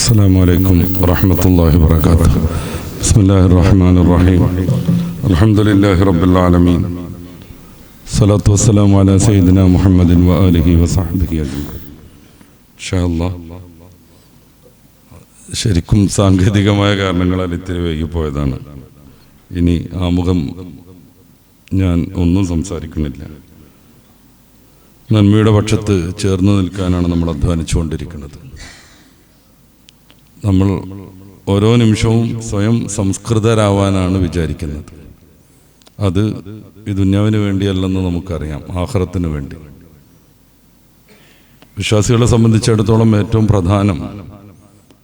السلام عليكم ورحمة الله وبركاته. بسم الله الرحمن الرحيم. الحمد لله رب العالمين. الصلاة والسلام على سيدنا محمد وآله وصحبه أجمعين. إن شاء الله. ശരിക്കും സാങ്കേതികമായ കാരണങ്ങളാൽ ഇത്തിരി വൈകിപ്പോയതാണ്. ഇനി ആമുഖം ഞാൻ ഒന്നും സംസാരിക്കുന്നില്ല. നന്മയുടെ പക്ഷത്ത് ചേർന്ന് നിൽക്കാനാണ് നമ്മൾ അധ്വാനിച്ചുകൊണ്ടിരിക്കുന്നത്. നമ്മൾ ഓരോ നിമിഷവും സ്വയം സംസ്കൃതരാവാനാണ് വിചാരിക്കുന്നത്. അത് ഈ ദുന്യാവിന് വേണ്ടിയല്ലെന്ന് നമുക്കറിയാം, ആഖിറത്തിന് വേണ്ടി. വിശ്വാസികളെ സംബന്ധിച്ചിടത്തോളം ഏറ്റവും പ്രധാനം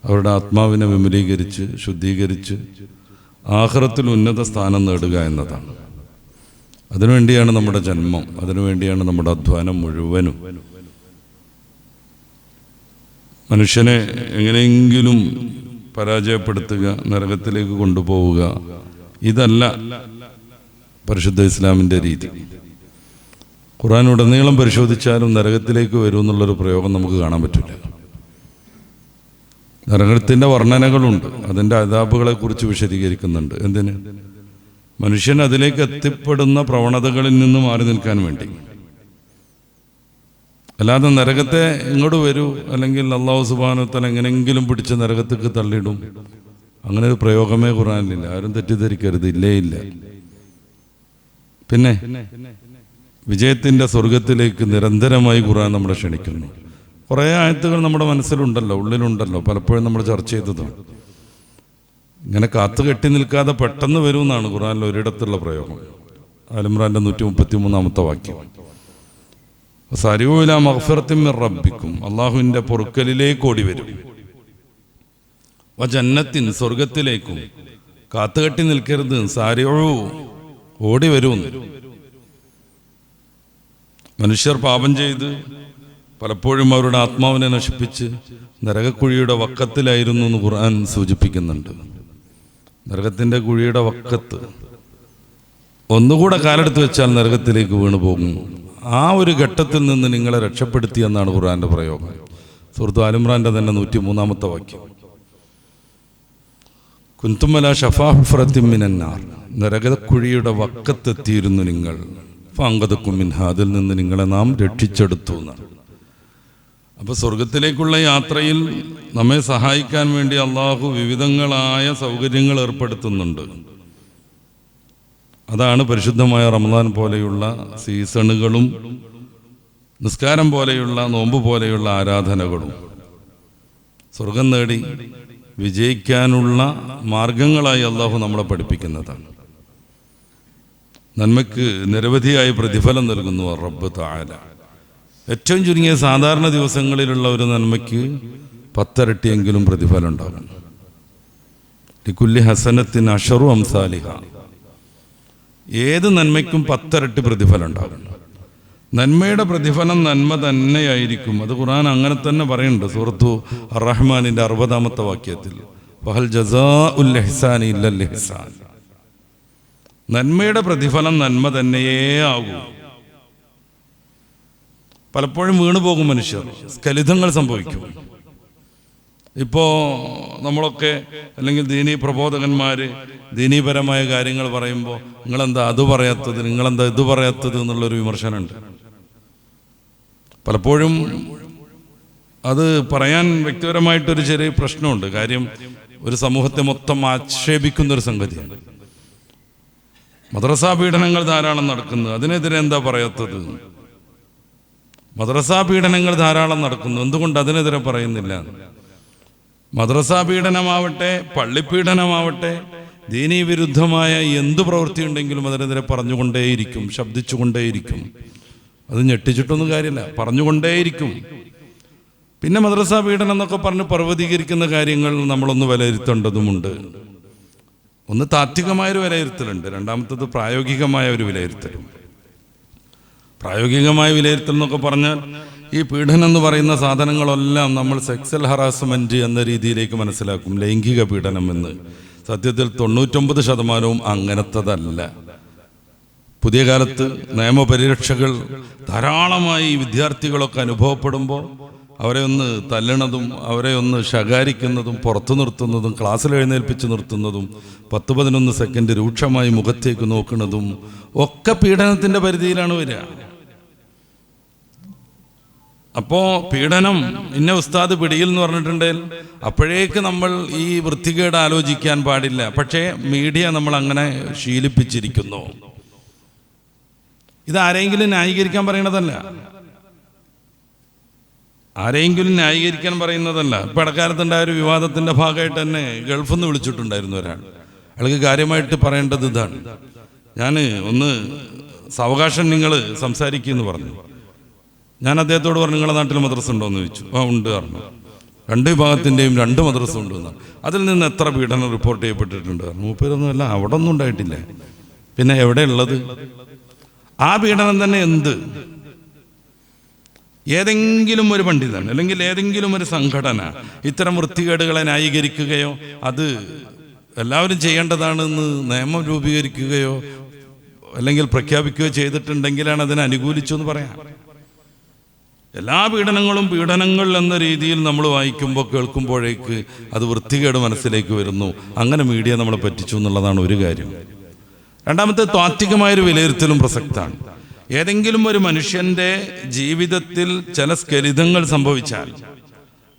അവരുടെ ആത്മാവിനെ വിമലീകരിച്ച് ശുദ്ധീകരിച്ച് ആഖിറത്തിൽ ഉന്നത സ്ഥാനം നേടുക എന്നതാണ്. അതിനുവേണ്ടിയാണ് നമ്മുടെ ജന്മം, അതിനുവേണ്ടിയാണ് നമ്മുടെ അധ്വാനം മുഴുവനും. മനുഷ്യനെ എങ്ങനെയെങ്കിലും പരാജയപ്പെടുത്തുക, നരകത്തിലേക്ക് കൊണ്ടുപോവുക, ഇതല്ല പരിശുദ്ധ ഇസ്ലാമിൻ്റെ രീതി. ഖുർആൻ ഉടനീളം പരിശോധിച്ചാലും നരകത്തിലേക്ക് വരും എന്നുള്ളൊരു പ്രയോഗം നമുക്ക് കാണാൻ പറ്റില്ല. നരകത്തിൻ്റെ വർണ്ണനകളുണ്ട്, അതിൻ്റെ അദാബുകളെക്കുറിച്ച് വിശദീകരിക്കുന്നുണ്ട്. എന്തിന്? മനുഷ്യൻ അതിലേക്ക് എത്തിപ്പെടുന്ന പ്രവണതകളിൽ നിന്ന് മാറി നിൽക്കാൻ വേണ്ടി. അല്ലാതെ നരകത്തെ ഇങ്ങോട്ട് വരൂ, അല്ലെങ്കിൽ അല്ലാഹു സുബ്ഹാനഹു വ തആല എങ്ങനെയെങ്കിലും പിടിച്ച് നരകത്തേക്ക് തള്ളിയിടും, അങ്ങനെ ഒരു പ്രയോഗമേ ഖുർആനിലില്ല. ആരും തെറ്റിദ്ധരിക്കരുത്, ഇല്ലേ ഇല്ല. പിന്നെ വിജയത്തിൻ്റെ സ്വർഗത്തിലേക്ക് നിരന്തരമായി ഖുർആൻ നമ്മളെ ക്ഷണിക്കുന്നു. കുറേ ആയത്തുകൾ നമ്മുടെ മനസ്സിലുണ്ടല്ലോ, ഉള്ളിലുണ്ടല്ലോ, പലപ്പോഴും നമ്മൾ ചർച്ച ചെയ്തതാണ്. ഇങ്ങനെ കാത്തു കെട്ടി നിൽക്കാതെ പെട്ടെന്ന് വരുമെന്നാണ് ഖുർആനിൽ ഒരിടത്തുള്ള പ്രയോഗം. ആൽ-ഇംറാന്റെ 133-ാമത്തെ വാക്യം. സരിഊ ഇലാ മഗ്ഫിറത്തിൻ മിർ റബ്ബിക്കും, അള്ളാഹുവിൻ്റെ പൊറുക്കലിലേക്ക് ഓടി വരും. വജന്നത്തിൻ, സ്വർഗത്തിലേക്കും. കാത്തുകെട്ടി നിൽക്കരുത്, സാരിഊ, ഓടി വരും. മനുഷ്യർ പാപം ചെയ്ത് പലപ്പോഴും അവരുടെ ആത്മാവിനെ നശിപ്പിച്ച് നരകക്കുഴിയുടെ വക്കത്തിലായിരുന്നു എന്ന് ഖുർആൻ സൂചിപ്പിക്കുന്നുണ്ട്. നരകത്തിൻ്റെ കുഴിയുടെ വക്കത്ത് ഒന്നുകൂടെ കാലെടുത്ത് വെച്ചാൽ നരകത്തിലേക്ക് വീണു പോകും. ആ ഒരു ഘട്ടത്തിൽ നിന്ന് നിങ്ങളെ രക്ഷപ്പെടുത്തി എന്നാണ് ഖുർആന്റെ പ്രയോഗം. സൂറത്ത് ആൽ-ഇംറാന്റെ തന്നെ 103-ാമത്തെ വാക്യം. കുൻതും അലാ ശഫാ ഹുഫ്റത്തിൻ മിനന്നാർ, നരകക്കുഴിയുടെ വക്കത്തെത്തിയിരുന്നു നിങ്ങൾ. ഫഅൻഖദകും മിൻഹാ, അതിൽ നിന്ന് നിങ്ങളെ നാം രക്ഷിച്ചെടുത്തു എന്നാണ്. അപ്പോൾ സ്വർഗത്തിലേക്കുള്ള യാത്രയിൽ നമ്മെ സഹായിക്കാൻ വേണ്ടി അള്ളാഹു വിവിധങ്ങളായ സൗകര്യങ്ങൾ ഏർപ്പെടുത്തുന്നുണ്ട്. അതാണ് പരിശുദ്ധമായ റമദാൻ പോലെയുള്ള സീസണുകളും നിസ്കാരം പോലെയുള്ള നോമ്പ് പോലെയുള്ള ആരാധനകളും. സ്വർഗം നേടി വിജയിക്കാനുള്ള മാർഗങ്ങളായി അള്ളാഹു നമ്മളെ പഠിപ്പിക്കുന്നതാണ്. നന്മയ്ക്ക് നിരവധിയായ പ്രതിഫലം നൽകുന്നു റബ്ബ് തആല. ഏറ്റവും ചുരുങ്ങിയ സാധാരണ ദിവസങ്ങളിലുള്ള ഒരു നന്മയ്ക്ക് 10 ഇരട്ടിയെങ്കിലും പ്രതിഫലം ഉണ്ടാകും. ലികുല്ലി ഹസനത്തിൻ അശറു അംസാലിഹ, ഏത് നന്മയ്ക്കും 10 ഇരട്ടി പ്രതിഫലം ഉണ്ടാകും. നന്മയുടെ പ്രതിഫലം നന്മ തന്നെയായിരിക്കും. അത് ഖുർആൻ അങ്ങനെ തന്നെ പറയുന്നുണ്ട്. സൂറത്തു അർ-റഹ്മാനിന്റെ 60-ാമത്തെ വാക്യത്തിൽ, വഹൽ ജസാഉൽ ഇഹ്സാനി ഇല്ലൽ ഇഹ്സാൻ, നന്മയുടെ പ്രതിഫലം നന്മ തന്നെയേ ആകൂ. പലപ്പോഴും വീണുപോകും മനുഷ്യർ, സ്ഖലിതങ്ങൾ സംഭവിക്കും. ഇപ്പോൾ നമ്മളൊക്കെ അല്ലെങ്കിൽ ദീനീ പ്രബോധകന്മാർ ദീനീപരമായ കാര്യങ്ങൾ പറയുമ്പോൾ നിങ്ങളെന്താ അത് പറയാത്തത്, നിങ്ങളെന്താ ഇത് പറയാത്തത് എന്നുള്ളൊരു വിമർശനമുണ്ട്. പലപ്പോഴും അത് പറയാൻ വ്യക്തിപരമായിട്ടൊരു ചെറിയ പ്രശ്നമുണ്ട്. കാര്യം ഒരു സമൂഹത്തെ മൊത്തം ആക്ഷേപിക്കുന്നൊരു സംഗതിയാണ്. മദ്രസാ പീഡനങ്ങൾ ധാരാളം നടക്കുന്നു, അതിനെതിരെ എന്താ പറയാത്തത്? മദ്രസാ പീഡനങ്ങൾ ധാരാളം നടക്കുന്നു, എന്തുകൊണ്ട് അതിനെതിരെ പറയുന്നില്ല? മദ്രസാ പീഡനമാവട്ടെ, പള്ളിപ്പീഡനമാവട്ടെ, ദീനീ വിരുദ്ധമായ എന്തു പ്രവൃത്തി ഉണ്ടെങ്കിലും അതിനെതിരെ പറഞ്ഞുകൊണ്ടേയിരിക്കും, ശബ്ദിച്ചുകൊണ്ടേയിരിക്കും. അത് ഞെട്ടിച്ചിട്ടൊന്നും കാര്യമില്ല, പറഞ്ഞുകൊണ്ടേയിരിക്കും. പിന്നെ മദ്രസാ പീഡനം എന്നൊക്കെ പറഞ്ഞ് പർവ്വതീകരിക്കുന്ന കാര്യങ്ങൾ നമ്മളൊന്ന് വിലയിരുത്തേണ്ടതുമുണ്ട്. ഒന്ന് താത്വികമായൊരു വിലയിരുത്തലുണ്ട്, രണ്ടാമത്തത് പ്രായോഗികമായ ഒരു വിലയിരുത്തലും. പ്രായോഗികമായ വിലയിരുത്തൽ എന്നൊക്കെ പറഞ്ഞാൽ ഈ പീഡനം എന്ന് പറയുന്ന സാധനങ്ങളെല്ലാം നമ്മൾ സെക്സൽ ഹറാസ്മെന്റ് എന്ന രീതിയിലേക്ക് മനസ്സിലാക്കും, ലൈംഗിക പീഡനം എന്ന്. സത്യത്തിൽ 99% അങ്ങനത്തതല്ല. പുതിയ കാലത്ത് നിയമപരിരക്ഷകൾ ധാരാളമായി വിദ്യാർത്ഥികളൊക്കെ അനുഭവപ്പെടുമ്പോൾ അവരെ ഒന്ന് തല്ലണതും അവരെ ഒന്ന് ശകാരിക്കുന്നതും പുറത്തു നിർത്തുന്നതും ക്ലാസ്സിൽ എഴുന്നേൽപ്പിച്ച് നിർത്തുന്നതും 10-11 സെക്കൻഡ് രൂക്ഷമായി മുഖത്തേക്ക് നോക്കുന്നതും ഒക്കെ പീഡനത്തിൻ്റെ പരിധിയിലാണ് വരിക. അപ്പോൾ പീഡനം ഇന്ന ഉസ്താദ് പിടിയിൽ എന്ന് പറഞ്ഞിട്ടുണ്ടെങ്കിൽ അപ്പോഴേക്ക് നമ്മൾ ഈ വൃത്തികേട് ആലോചിക്കാൻ പാടില്ല. പക്ഷേ മീഡിയ നമ്മൾ അങ്ങനെ ശീലിപ്പിച്ചിരിക്കുന്നു. ഇത് ആരെങ്കിലും ന്യായീകരിക്കാൻ പറയണതല്ല, ആരെങ്കിലും ന്യായീകരിക്കാൻ പറയുന്നതല്ല. ഇപ്പം ഇടക്കാലത്തുണ്ടായ ഒരു വിവാദത്തിൻ്റെ ഭാഗമായിട്ട് തന്നെ ഗൾഫിൽ നിന്ന് വിളിച്ചിട്ടുണ്ടായിരുന്നു ഒരാൾ. അയാൾക്ക് കാര്യമായിട്ട് പറയേണ്ടത് ഇതാണ്: ഞാൻ ഒന്ന് സാവകാശം നിങ്ങൾ സംസാരിക്കുമെന്ന് പറഞ്ഞു. ഞാൻ അദ്ദേഹത്തോട് പറഞ്ഞു, നിങ്ങളുടെ നാട്ടിൽ മദ്രസ ഉണ്ടോ എന്ന് ചോദിച്ചു. ഉണ്ട് പറഞ്ഞു. 2 വിഭാഗത്തിൻ്റെയും 2 മദ്രസ ഉണ്ടെന്നാണ്. അതിൽ നിന്ന് എത്ര പീഡനം റിപ്പോർട്ട് ചെയ്യപ്പെട്ടിട്ടുണ്ട്? മൂപ്പരൊന്നുമല്ല, അവിടെ ഒന്നും ഉണ്ടായിട്ടില്ല. പിന്നെ എവിടെയുള്ളത്? ആ പീഡനം തന്നെ എന്ത്? ഏതെങ്കിലും ഒരു പണ്ഡിതൻ അല്ലെങ്കിൽ ഏതെങ്കിലും ഒരു സംഘടന ഇത്തരം വൃത്തികേടുകളെ ന്യായീകരിക്കുകയോ അത് എല്ലാവരും ചെയ്യേണ്ടതാണെന്ന് നിയമം രൂപീകരിക്കുകയോ അല്ലെങ്കിൽ പ്രഖ്യാപിക്കുകയോ ചെയ്തിട്ടുണ്ടെങ്കിലാണ് അതിനെ അനുകൂലിച്ചു എന്ന് പറയാം. എല്ലാ പീഡനങ്ങളും പീഡനങ്ങൾ എന്ന രീതിയിൽ നമ്മൾ വായിക്കുമ്പോൾ കേൾക്കുമ്പോഴേക്ക് അത് വൃത്തികേട് മനസ്സിലേക്ക് വരുന്നു. അങ്ങനെ മീഡിയ നമ്മളെ പറ്റിച്ചു എന്നുള്ളതാണ് ഒരു കാര്യം. രണ്ടാമത്തെ, താത്വികമായൊരു വിലയിരുത്തലും പ്രസക്തമാണ്. ഏതെങ്കിലും ഒരു മനുഷ്യൻ്റെ ജീവിതത്തിൽ ചില സ്ഖലിതങ്ങൾ സംഭവിച്ചാൽ,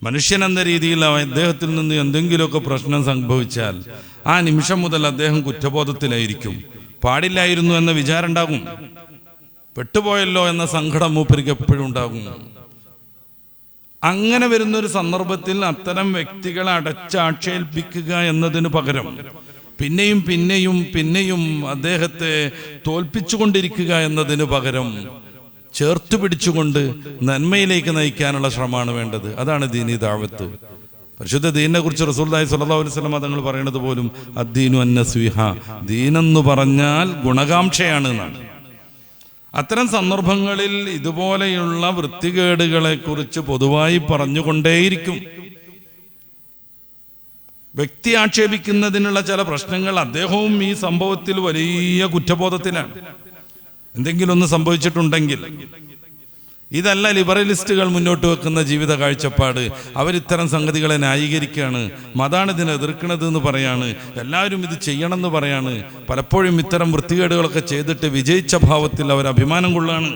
മനുഷ്യൻ എന്ന രീതിയിൽ അദ്ദേഹത്തിൽ നിന്ന് എന്തെങ്കിലുമൊക്കെ പ്രശ്നം സംഭവിച്ചാൽ ആ നിമിഷം മുതൽ അദ്ദേഹം കുറ്റബോധത്തിലായിരിക്കും. പാടില്ലായിരുന്നു എന്ന വിചാരം ഉണ്ടാകും. പെട്ടുപോയല്ലോ എന്ന സങ്കടം മൂപ്പർക്ക് എപ്പോഴും ഉണ്ടാകും. അങ്ങനെ വരുന്നൊരു സന്ദർഭത്തിൽ അത്തരം വ്യക്തികളെ അടച്ചാക്ഷേൽപ്പിക്കുക എന്നതിന് പകരം പിന്നെയും പിന്നെയും പിന്നെയും അദ്ദേഹത്തെ തോൽപ്പിച്ചുകൊണ്ടിരിക്കുക എന്നതിന് പകരം ചേർത്ത് പിടിച്ചുകൊണ്ട് നന്മയിലേക്ക് നയിക്കാനുള്ള ശ്രമമാണ് വേണ്ടത്. അതാണ് ദീനി ദഅവത്ത്. പരിശുദ്ധ ദീനിനെ കുറിച്ച് റസൂലുള്ളാഹി സ്വല്ലല്ലാഹു അലൈഹി വസല്ലം തങ്ങൾ പറയുന്നത് പോലും അദ്ദീനു അന്നസ്വിഹ, ദീനെന്ന് പറഞ്ഞാൽ ഗുണകാംക്ഷയാണ് എന്നാണ്. അത്തരം സന്ദർഭങ്ങളിൽ ഇതുപോലെയുള്ള വൃത്തികേടുകളെ കുറിച്ച് പൊതുവായി പറഞ്ഞുകൊണ്ടേയിരിക്കും. വ്യക്തി ആക്ഷേപിക്കുന്നതിനുള്ള ചില പ്രശ്നങ്ങൾ, അദ്ദേഹവും ഈ സംഭവത്തിൽ വലിയ കുറ്റബോധത്തിലാണ്. എന്തെങ്കിലും ഒന്ന് സംഭവിച്ചിട്ടുണ്ടെങ്കിൽ ഇതല്ല ലിബറലിസ്റ്റുകൾ മുന്നോട്ട് വെക്കുന്ന ജീവിത കാഴ്ചപ്പാട്. അവരിത്തരം സംഗതികളെ ന്യായീകരിക്കുകയാണ്. മതാണ് ഇതിനെ എതിർക്കുന്നത് എന്ന് പറയാണ്. എല്ലാവരും ഇത് ചെയ്യണമെന്ന് പറയാണ്. പലപ്പോഴും ഇത്തരം വൃത്തികേടുകളൊക്കെ ചെയ്തിട്ട് വിജയിച്ച ഭാവത്തിൽ അവർ അഭിമാനം കൊള്ളാണ്.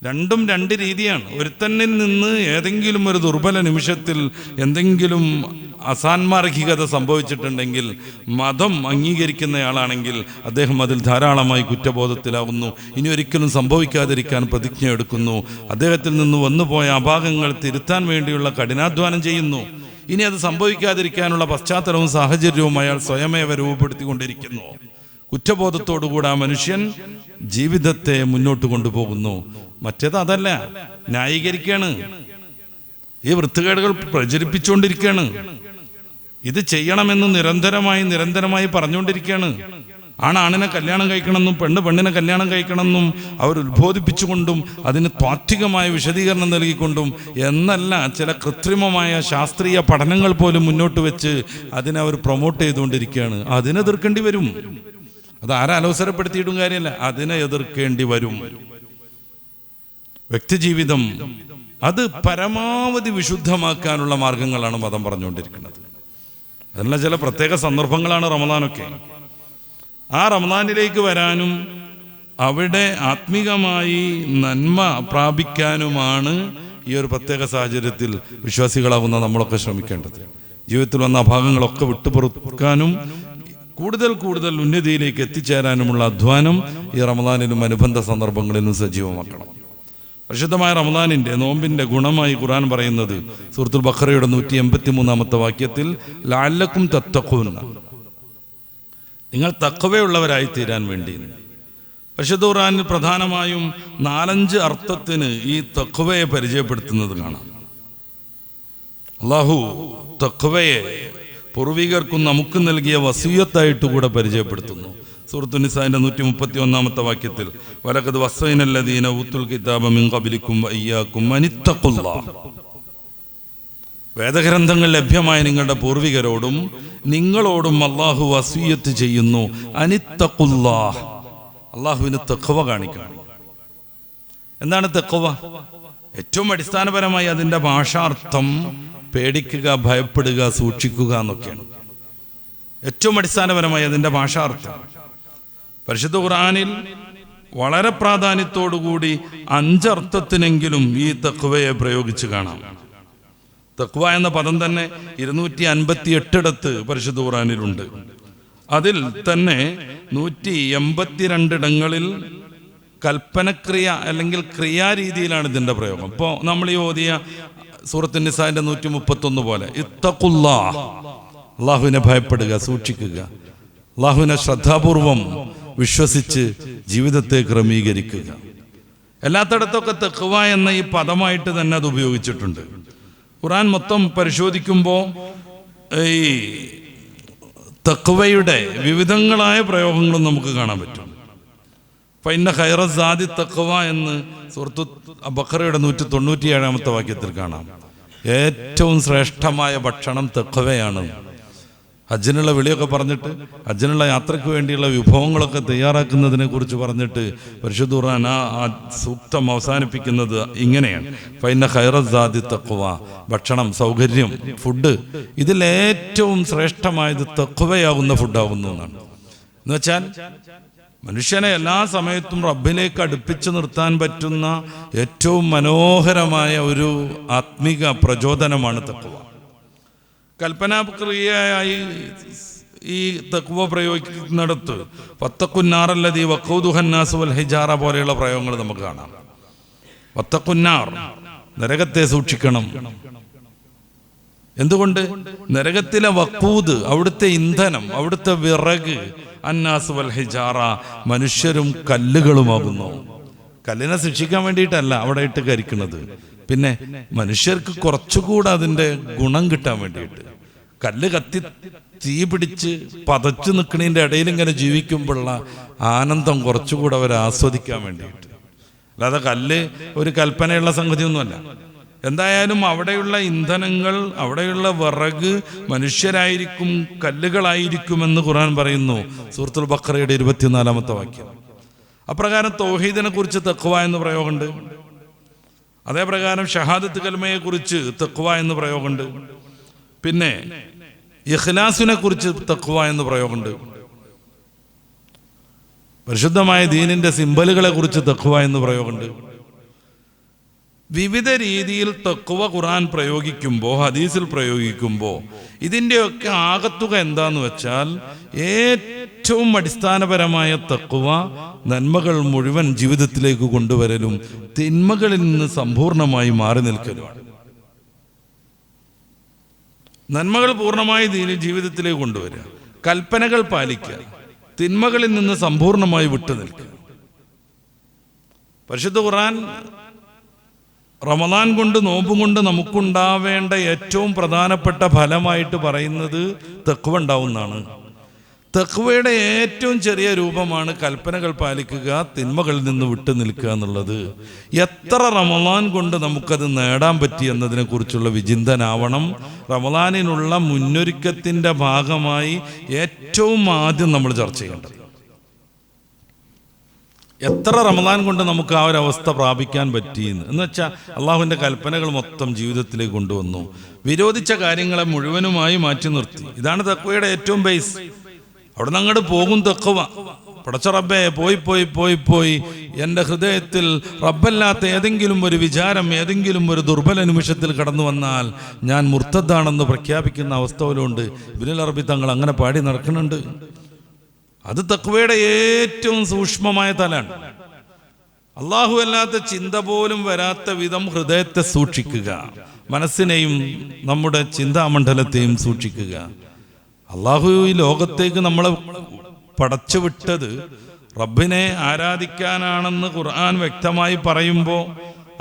രണ്ടും 2 രീതിയാണ്. ഒരുത്തന്നിൽ നിന്ന് ഏതെങ്കിലും ഒരു ദുർബല നിമിഷത്തിൽ എന്തെങ്കിലും അസാന്മാർഗികത സംഭവിച്ചിട്ടുണ്ടെങ്കിൽ മതം അംഗീകരിക്കുന്നയാളാണെങ്കിൽ അദ്ദേഹം അതിൽ ധാരാളമായി കുറ്റബോധത്തിലാവുന്നു. ഇനി ഒരിക്കലും സംഭവിക്കാതിരിക്കാൻ പ്രതിജ്ഞ എടുക്കുന്നു. അദ്ദേഹത്തിൽ നിന്ന് വന്നുപോയ അഭാഗങ്ങൾ തിരുത്താൻ വേണ്ടിയുള്ള കഠിനാധ്വാനം ചെയ്യുന്നു. ഇനി അത് സംഭവിക്കാതിരിക്കാനുള്ള പശ്ചാത്തലവും സാഹചര്യവും അയാൾ സ്വയമേവ രൂപപ്പെടുത്തിക്കൊണ്ടിരിക്കുന്നു. കുറ്റബോധത്തോടുകൂടി ആ മനുഷ്യൻ ജീവിതത്തെ മുന്നോട്ട് കൊണ്ടുപോകുന്നു. മറ്റേത് അതല്ല, ന്യായീകരിക്കുകയാണ്. ഈ വൃത്തികേടുകൾ പ്രചരിപ്പിച്ചുകൊണ്ടിരിക്കുകയാണ്. ഇത് ചെയ്യണമെന്ന് നിരന്തരമായി പറഞ്ഞുകൊണ്ടിരിക്കുകയാണ്. ആണിനെ കല്യാണം കഴിക്കണമെന്നും പെണ്ണിനെ കല്യാണം കഴിക്കണമെന്നും അവർ ഉത്ബോധിപ്പിച്ചുകൊണ്ടും അതിന് താത്വികമായ വിശദീകരണം നൽകിക്കൊണ്ടും എന്നല്ല, ചില കൃത്രിമമായ ശാസ്ത്രീയ പഠനങ്ങൾ പോലും മുന്നോട്ട് വെച്ച് അതിനെ അവർ പ്രൊമോട്ട് ചെയ്തുകൊണ്ടിരിക്കുകയാണ്. അതിനെ എതിർക്കേണ്ടി വരും. അത് ആരവസരപ്പെടുത്തിയിട്ടും കാര്യമല്ല, അതിനെ എതിർക്കേണ്ടി വരും. വ്യക്തിജീവിതം അത് പരമാവധി വിശുദ്ധമാക്കാനുള്ള മാർഗങ്ങളാണ് മതം പറഞ്ഞുകൊണ്ടിരിക്കുന്നത്. അതിനുള്ള ചില പ്രത്യേക സന്ദർഭങ്ങളാണ് റമദാനൊക്കെ. ആ റമദാനിലേക്ക് വരാനും അവിടെ ആത്മീകമായി നന്മ പ്രാപിക്കാനുമാണ് ഈ ഒരു പ്രത്യേക സാഹചര്യത്തിൽ വിശ്വാസികളാവുന്ന നമ്മളൊക്കെ ശ്രമിക്കേണ്ടത്. ജീവിതത്തിൽ വന്ന അഭാഗങ്ങളൊക്കെ വിട്ടുപുറക്കാനും കൂടുതൽ ഉന്നതിയിലേക്ക് എത്തിച്ചേരാനുമുള്ള അധ്വാനം ഈ റമദാനിലും അനുബന്ധ സന്ദർഭങ്ങളിലും സജീവമാക്കണം. പരിശുദ്ധമായ റമദാനിൻ്റെ നോമ്പിൻ്റെ ഗുണമായി ഖുർആൻ പറയുന്നത് സൂറത്തുൽ ബഖറയുടെ 183-ാമത്തെ വാക്യത്തിൽ ലഅല്ലക്കും തത്തഖൂൻ, നിങ്ങൾ തഖ്വയുള്ളവരായി തീരാൻ വേണ്ടി. പരിശുദ്ധ ഖുർആനിൽ പ്രധാനമായും 4-5 അർത്ഥത്തിന് ഈ തഖ്വയെ പരിചയപ്പെടുത്തുന്നത് കാണാം. അല്ലാഹു തഖ്വയെ പൂർവികർക്കും നമുക്ക് നൽകിയ വസിയത്തായിട്ട് കൂടെ പരിചയപ്പെടുത്തുന്നു. സൂറത്തുൻ നിസാഇന്റെ 131-ാമത്തെ വാക്യത്തിൽ വലഖദ് വസ്സൈനല്ലദീന ഊത്തുൽ കിതാബ മിൻ ഖബ്ലിക്കും വഇയ്യാകും അനിത്തഖുല്ലാഹ്, വേദഗ്രന്ഥങ്ങൾ ലഭ്യമായ നിങ്ങളുടെ പൂർവികരോടും നിങ്ങളോടും അല്ലാഹു വസിയത്ത് ചെയ്യുന്നു. അനിത്തഖുല്ലാഹ്, അല്ലാഹുവിന് തഖ്വ കാണിക്കണം. എന്താണ് തഖ്വ? ഏറ്റവും അടിസ്ഥാനപരമായി അതിൻ്റെ ഭാഷാർത്ഥം പേടിക്കുക, ഭയപ്പെടുക, സൂക്ഷിക്കുക എന്നൊക്കെയാണ്. ഏറ്റവും അടിസ്ഥാനപരമായി അതിൻ്റെ ഭാഷാർത്ഥം. പരിശുദ്ധ ഖുർആനിൽ വളരെ പ്രാധാന്യത്തോടുകൂടി 5 അർത്ഥത്തിനെങ്കിലും ഈ തഖ്വയെ പ്രയോഗിച്ച് കാണാം. തഖ്വ എന്ന പദം തന്നെ 258 പരിശുദ്ധ ഖുർആനിലുണ്ട്. അതിൽ തന്നെ 182 ഇടങ്ങളിൽ കൽപ്പനക്രിയ അല്ലെങ്കിൽ ക്രിയാരീതിയിലാണ് ഇതിൻ്റെ പ്രയോഗം. ഇപ്പോൾ നമ്മൾ ഈ ഓതിയ സൂറത്തുൻ നിസാഇന്റെ 131 പോലെ ഇത്തഖുല്ലാഹ്, അള്ളാഹുവിനെ ഭയപ്പെടുക, സൂക്ഷിക്കുക, അള്ളാഹുവിനെ ശ്രദ്ധാപൂർവം വിശ്വസിച്ച് ജീവിതത്തെ ക്രമീകരിക്കുക. എല്ലാത്തിടത്തൊക്കെ തഖ്വ എന്ന ഈ പദമായിട്ട് തന്നെ അത് ഉപയോഗിച്ചിട്ടുണ്ട്. ഖുർആൻ മൊത്തം പരിശോധിക്കുമ്പോൾ ഈ തഖ്വയുടെ വിവിധങ്ങളായ പ്രയോഗങ്ങളും നമുക്ക് കാണാൻ പറ്റും. ഫഇന്ന ഖൈറ സാദി തഖ്വ എന്ന് സൂറത്തു ബഖറയുടെ 197 വാക്യത്തിൽ കാണാം. ഏറ്റവും ശ്രേഷ്ഠമായ ഭക്ഷണം തഖ്വയാണ്. ഹജ്ജിനുള്ള വിളിയൊക്കെ പറഞ്ഞിട്ട്, ഹജ്ജിനുള്ള യാത്രയ്ക്ക് വേണ്ടിയുള്ള വിഭവങ്ങളൊക്കെ തയ്യാറാക്കുന്നതിനെ കുറിച്ച് പറഞ്ഞിട്ട് പരിശുദ്ധ ഖുർആൻ ആ സൂക്തം അവസാനിപ്പിക്കുന്നത് ഇങ്ങനെയാണ്: ഫഇന്ന ഖൈറ സാദി തഖ്വ, ഭക്ഷണം, സൗകര്യം, ഫുഡ്, ഇതിലേറ്റവും ശ്രേഷ്ഠമായത് തഖ്വയാകുന്ന ഫുഡാകുന്നു എന്നാണ്. എന്നുവെച്ചാൽ മനുഷ്യനെ എല്ലാ സമയത്തും റബ്ബിലേക്ക് അടുപ്പിച്ചു നിർത്താൻ പറ്റുന്ന ഏറ്റവും മനോഹരമായ ഒരു ആത്മീക പ്രചോദനമാണ് തഖ്വ. കൽപ്പനാക്രിയയായി ഈ തഖ്വ പ്രയോഗിക്കുന്നിടത്ത് വത്തഖുന്നാറല്ലദീ വഖൂദുഹന്നാസു വൽ ഹിജാറ പോലെയുള്ള പ്രയോഗങ്ങൾ നമുക്ക് കാണാം. വത്തഖുന്നാർ, നരകത്തെ സൂക്ഷിക്കണം. എന്തുകൊണ്ട്? നരകത്തിലെ വഖൂദ്, അവിടുത്തെ ഇന്ധനം, അവിടുത്തെ വിറക്, അന്നാസ് വൽ ഹിജാറ, മനുഷ്യരും കല്ലുകളുമാകുന്നു. കല്ലിനെ ശിക്ഷിക്കാൻ വേണ്ടിയിട്ടല്ല അവിടെ ഇട്ട് കരിക്കുന്നത്, പിന്നെ മനുഷ്യർക്ക് കുറച്ചുകൂടെ അതിൻ്റെ ഗുണം കിട്ടാൻ വേണ്ടിയിട്ട്. കല്ല് കത്തി തീ പിടിച്ച് പതച്ചു നിൽക്കുന്നതിൻ്റെ ഇടയിൽ ഇങ്ങനെ ജീവിക്കുമ്പോഴുള്ള ആനന്ദം കുറച്ചുകൂടെ അവർ ആസ്വദിക്കാൻ വേണ്ടിയിട്ട്. അല്ലാതെ കല്ല് ഒരു കൽപ്പനയുള്ള സംഗതിയൊന്നുമല്ല. എന്തായാലും അവിടെയുള്ള ഇന്ധനങ്ങൾ, അവിടെയുള്ള വിറക് മനുഷ്യരായിരിക്കും, കല്ലുകളായിരിക്കുമെന്ന് ഖുർആൻ പറയുന്നു സൂറത്തുൽ ബഖറയുടെ 24 വാക്യം. അപ്രകാരം തൗഹീദിനെ കുറിച്ച് തഖ്വ എന്ന് പ്രയോഗമുണ്ട്. അതേപ്രകാരം ഷഹാദത്ത് കൽമയെ കുറിച്ച് തഖ്വ എന്ന് പ്രയോഗമുണ്ട്. പിന്നെ ഇഖ്ലാസിനെ കുറിച്ച് തഖ്വ എന്ന് പ്രയോഗമുണ്ട്. പരിശുദ്ധമായ ദീനിന്റെ സിംബലുകളെ കുറിച്ച് തഖ്വ എന്ന് പ്രയോഗമുണ്ട്. വിവിധ രീതിയിൽ തഖ്വ ഖുർആൻ പ്രയോഗിക്കുമ്പോൾ, ഹദീസിൽ പ്രയോഗിക്കുമ്പോൾ ഇതിൻ്റെയൊക്കെ ആകത്തുക എന്താന്ന് വെച്ചാൽ ഏറ്റവും അടിസ്ഥാനപരമായ തഖ്വ നന്മകൾ മുഴുവൻ ജീവിതത്തിലേക്ക് കൊണ്ടുവരലും തിന്മകളിൽ നിന്ന് സമ്പൂർണമായി മാറി നിൽക്കലുമാണ്. നന്മകൾ പൂർണ്ണമായി ജീവിതത്തിലേക്ക് കൊണ്ടുവരിക, കൽപ്പനകൾ പാലിക്കുക, തിന്മകളിൽ നിന്ന് സമ്പൂർണമായി വിട്ടുനിൽക്കുക. പരിശുദ്ധ ഖുർആൻ റമദാൻ കൊണ്ട്, നോമ്പും കൊണ്ട് നമുക്കുണ്ടാവേണ്ട ഏറ്റവും പ്രധാനപ്പെട്ട ഫലമായിട്ട് പറയുന്നത് തഖ്വ ഉണ്ടാവുന്നതാണ്. തഖ്വയുടെ ഏറ്റവും ചെറിയ രൂപമാണ് കൽപ്പനകൾ പാലിക്കുക, തിന്മകളിൽ നിന്ന് വിട്ടു നിൽക്കുക എന്നുള്ളത്. എത്ര റമദാൻ കൊണ്ട് നമുക്കത് നേടാൻ പറ്റി എന്നതിനെ കുറിച്ചുള്ള വിചിന്തനാവണം റമദാനിനുള്ള മുന്നൊരുക്കത്തിൻ്റെ ഭാഗമായി ഏറ്റവും ആദ്യം നമ്മൾ ചർച്ച ചെയ്യേണ്ടത്. എത്ര റമദാൻ കൊണ്ട് നമുക്ക് ആ ഒരു അവസ്ഥ പ്രാപിക്കാൻ പറ്റിയെന്ന്. എന്ന് വെച്ചാൽ അള്ളാഹുവിൻ്റെ കൽപ്പനകൾ മൊത്തം ജീവിതത്തിലേക്ക് കൊണ്ടുവന്നു, വിരോധിച്ച കാര്യങ്ങളെ മുഴുവനുമായി മാറ്റി നിർത്തി. ഇതാണ് തഖ്വയുടെ ഏറ്റവും ബേസ്. അവിടെ നിന്ന് അങ്ങോട്ട് പോകും തഖ്വ. പടച്ച റബ്ബേ, പോയി പോയി പോയി പോയി എൻ്റെ ഹൃദയത്തിൽ റബ്ബല്ലാത്ത ഏതെങ്കിലും ഒരു വിചാരം, ഏതെങ്കിലും ഒരു ദുർബല നിമിഷത്തിൽ കടന്നു വന്നാൽ ഞാൻ മുർത്തദ്ദാണെന്ന് പ്രഖ്യാപിക്കുന്ന അവസ്ഥ പോലുണ്ട്. ഇബ്നുൽ അറബി തങ്ങൾ അങ്ങനെ പാടി നടക്കുന്നുണ്ട്. അത് തഖ്വയുടെ ഏറ്റവും സൂക്ഷ്മമായ തലാണ്. അള്ളാഹു അല്ലാത്ത ചിന്ത പോലും വരാത്ത വിധം ഹൃദയത്തെ സൂക്ഷിക്കുക, മനസ്സിനെയും നമ്മുടെ ചിന്താമണ്ഡലത്തെയും സൂക്ഷിക്കുക. അള്ളാഹു ഈ ലോകത്തേക്ക് നമ്മളെ പടച്ചു വിട്ടത് റബ്ബിനെ ആരാധിക്കാനാണെന്ന് ഖുർആൻ വ്യക്തമായി പറയുമ്പോൾ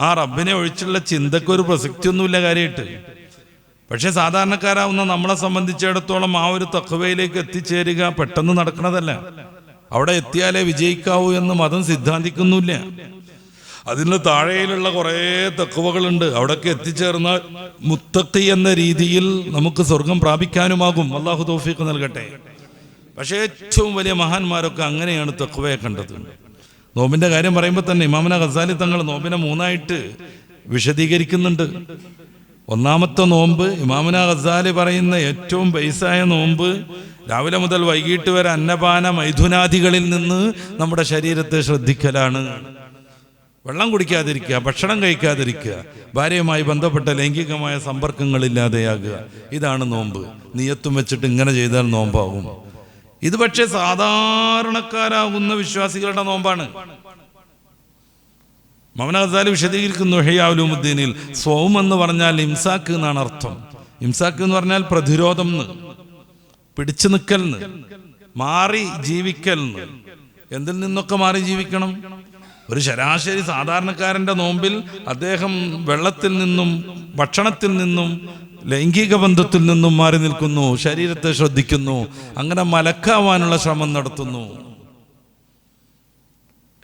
ആ റബ്ബിനെ ഒഴിച്ചുള്ള ചിന്തക്കൊരു പ്രസക്തിയൊന്നുമില്ല കാര്യമായിട്ട്. പക്ഷെ സാധാരണക്കാരാവുന്ന നമ്മളെ സംബന്ധിച്ചിടത്തോളം ആ ഒരു തഖ്വയിലേക്ക് എത്തിച്ചേരുക പെട്ടെന്ന് നടക്കുന്നതല്ല. അവിടെ എത്തിയാലേ വിജയിക്കാവൂ എന്ന് മതം സിദ്ധാന്തിക്കുന്നില്ല. അതിന് താഴെയിലുള്ള കുറേ തഖ്വകളുണ്ട്. അവിടേക്ക് എത്തിച്ചേർന്നാൽ മുത്തഖി എന്ന രീതിയിൽ നമുക്ക് സ്വർഗം പ്രാപിക്കാനുമാകും. അല്ലാഹു തൗഫീഖ് നൽകട്ടെ. പക്ഷേ ഏറ്റവും വലിയ മഹാന്മാരൊക്കെ അങ്ങനെയാണ് തഖ്വയെ കണ്ടത്. നോമ്പിന്റെ കാര്യം പറയുമ്പോൾ തന്നെ ഇമാമുന ഗസാലി തങ്ങൾ നോമ്പിനെ 3ആയിട്ട് വിശദീകരിക്കുന്നുണ്ട്. ഒന്നാമത്തെ നോമ്പ് ഇമാമുന ഗസാലി പറയുന്ന ഏറ്റവും ബൈസായ നോമ്പ് രാവിലെ മുതൽ വൈകിട്ട് വരെ അന്നപാന മൈഥുനാദികളിൽ നിന്ന് നമ്മുടെ ശരീരത്തെ ശ്രദ്ധിക്കലാണ്. വെള്ളം കുടിക്കാതിരിക്കുക, ഭക്ഷണം കഴിക്കാതിരിക്കുക, ഭാര്യയുമായി ബന്ധപ്പെട്ട ലൈംഗികമായ സമ്പർക്കങ്ങളില്ലാതെയാകുക. ഇതാണ് നോമ്പ്. നിയത്തും വെച്ചിട്ട് ഇങ്ങനെ ചെയ്താൽ നോമ്പാകും. ഇത് പക്ഷേ സാധാരണക്കാരാകുന്ന വിശ്വാസികളുടെ നോമ്പാണ്. ഇമാം ഗസാലി വിശദീകരിക്കുന്നു ഇഹ്യാ ഉലൂമുദ്ദീനിൽ, സ്വൗം എന്ന് പറഞ്ഞാൽ ഇംസാക്ക് എന്നാണ് അർത്ഥം. ഇംസാക്ക് എന്ന് പറഞ്ഞാൽ പ്രതിരോധം, പിടിച്ചു നിൽക്കൽ, മാറി ജീവിക്കൽ. എന്തിൽ നിന്നൊക്കെ മാറി ജീവിക്കണം? ഒരു ശരാശരി സാധാരണക്കാരൻ്റെ നോമ്പിൽ അദ്ദേഹം വെള്ളത്തിൽ നിന്നും ഭക്ഷണത്തിൽ നിന്നും ലൈംഗിക ബന്ധത്തിൽ നിന്നും മാറി നിൽക്കുന്നു, ശരീരത്തെ ശ്രദ്ധിക്കുന്നു, അങ്ങനെ മലക്കാവാനുള്ള ശ്രമം നടത്തുന്നു.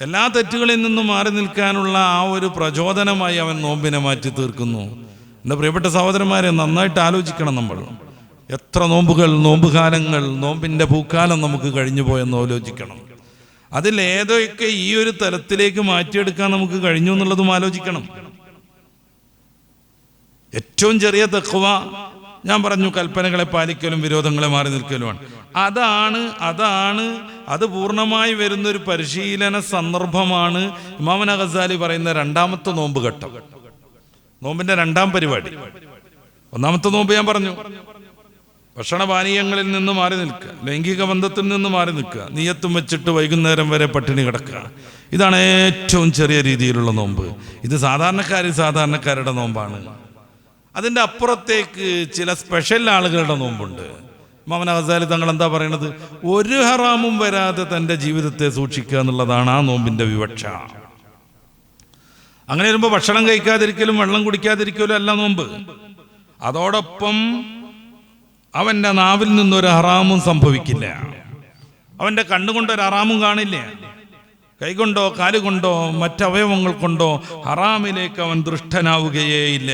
എല്ലാ തെറ്റുകളിൽ നിന്നും മാറി നിൽക്കാനുള്ള ആ ഒരു പ്രചോദനമായി അവൻ നോമ്പിനെ മാറ്റി തീർക്കുന്നു. എൻ്റെ പ്രിയപ്പെട്ട സഹോദരന്മാരെ, നന്നായിട്ട് ആലോചിക്കണം. നമ്മൾ എത്ര നോമ്പുകൾ, നോമ്പുകാലങ്ങൾ, നോമ്പിൻ്റെ പൂക്കാലം നമുക്ക് കഴിഞ്ഞു പോയെന്ന് ആലോചിക്കണം. അതിൽ ഏതൊക്കെ ഈ ഒരു തലത്തിലേക്ക് മാറ്റിയെടുക്കാൻ നമുക്ക് കഴിഞ്ഞു എന്നുള്ളതും ആലോചിക്കണം. ഏറ്റവും ചെറിയ തഖ്വ ഞാൻ പറഞ്ഞു, കൽപ്പനകളെ പാലിക്കലും വിരോധങ്ങളെ മാറി നിൽക്കലുമാണ്. അത് പൂർണ്ണമായി വരുന്നൊരു പരിശീലന സന്ദർഭമാണ് ഇമാം ഗസാലി പറയുന്ന രണ്ടാമത്തെ നോമ്പ് ഘട്ടം, നോമ്പിന്റെ രണ്ടാം പരിപാടി. ഒന്നാമത്തെ നോമ്പ് ഞാൻ പറഞ്ഞു, ഭക്ഷണപാനീയങ്ങളിൽ നിന്ന് മാറി നിൽക്കുക, ലൈംഗിക ബന്ധത്തിൽ നിന്ന് മാറി നിൽക്കുക, നിയത്തും വെച്ചിട്ട് വൈകുന്നേരം വരെ പട്ടിണി കിടക്കുക. ഇതാണ് ഏറ്റവും ചെറിയ രീതിയിലുള്ള നോമ്പ്. ഇത് സാധാരണക്കാരുടെ നോമ്പാണ്. അതിൻ്റെ അപ്പുറത്തേക്ക് ചില സ്പെഷ്യൽ ആളുകളുടെ നോമ്പുണ്ട്. ഇമാം ഗസാലി തങ്ങൾ എന്താ പറയണത്? ഒരു ഹറാമും വരാതെ തൻ്റെ ജീവിതത്തെ സൂക്ഷിക്കുക എന്നുള്ളതാണ് ആ നോമ്പിൻ്റെ വിവക്ഷ. അങ്ങനെ വരുമ്പോൾ ഭക്ഷണം കഴിക്കാതിരിക്കലും വെള്ളം കുടിക്കാതിരിക്കലും അല്ല നോമ്പ്. അതോടൊപ്പം അവൻ്റെ നാവിൽ നിന്നൊരു ഹറാമും സംഭവിക്കില്ല, അവൻ്റെ കണ്ണുകൊണ്ടൊരു ഹറാമും കാണില്ല, കൈകൊണ്ടോ കാലുകൊണ്ടോ മറ്റവയവങ്ങൾ കൊണ്ടോ ഹറാമിലേക്ക് അവൻ ദൃഷ്ടനാവുകയേ ഇല്ല.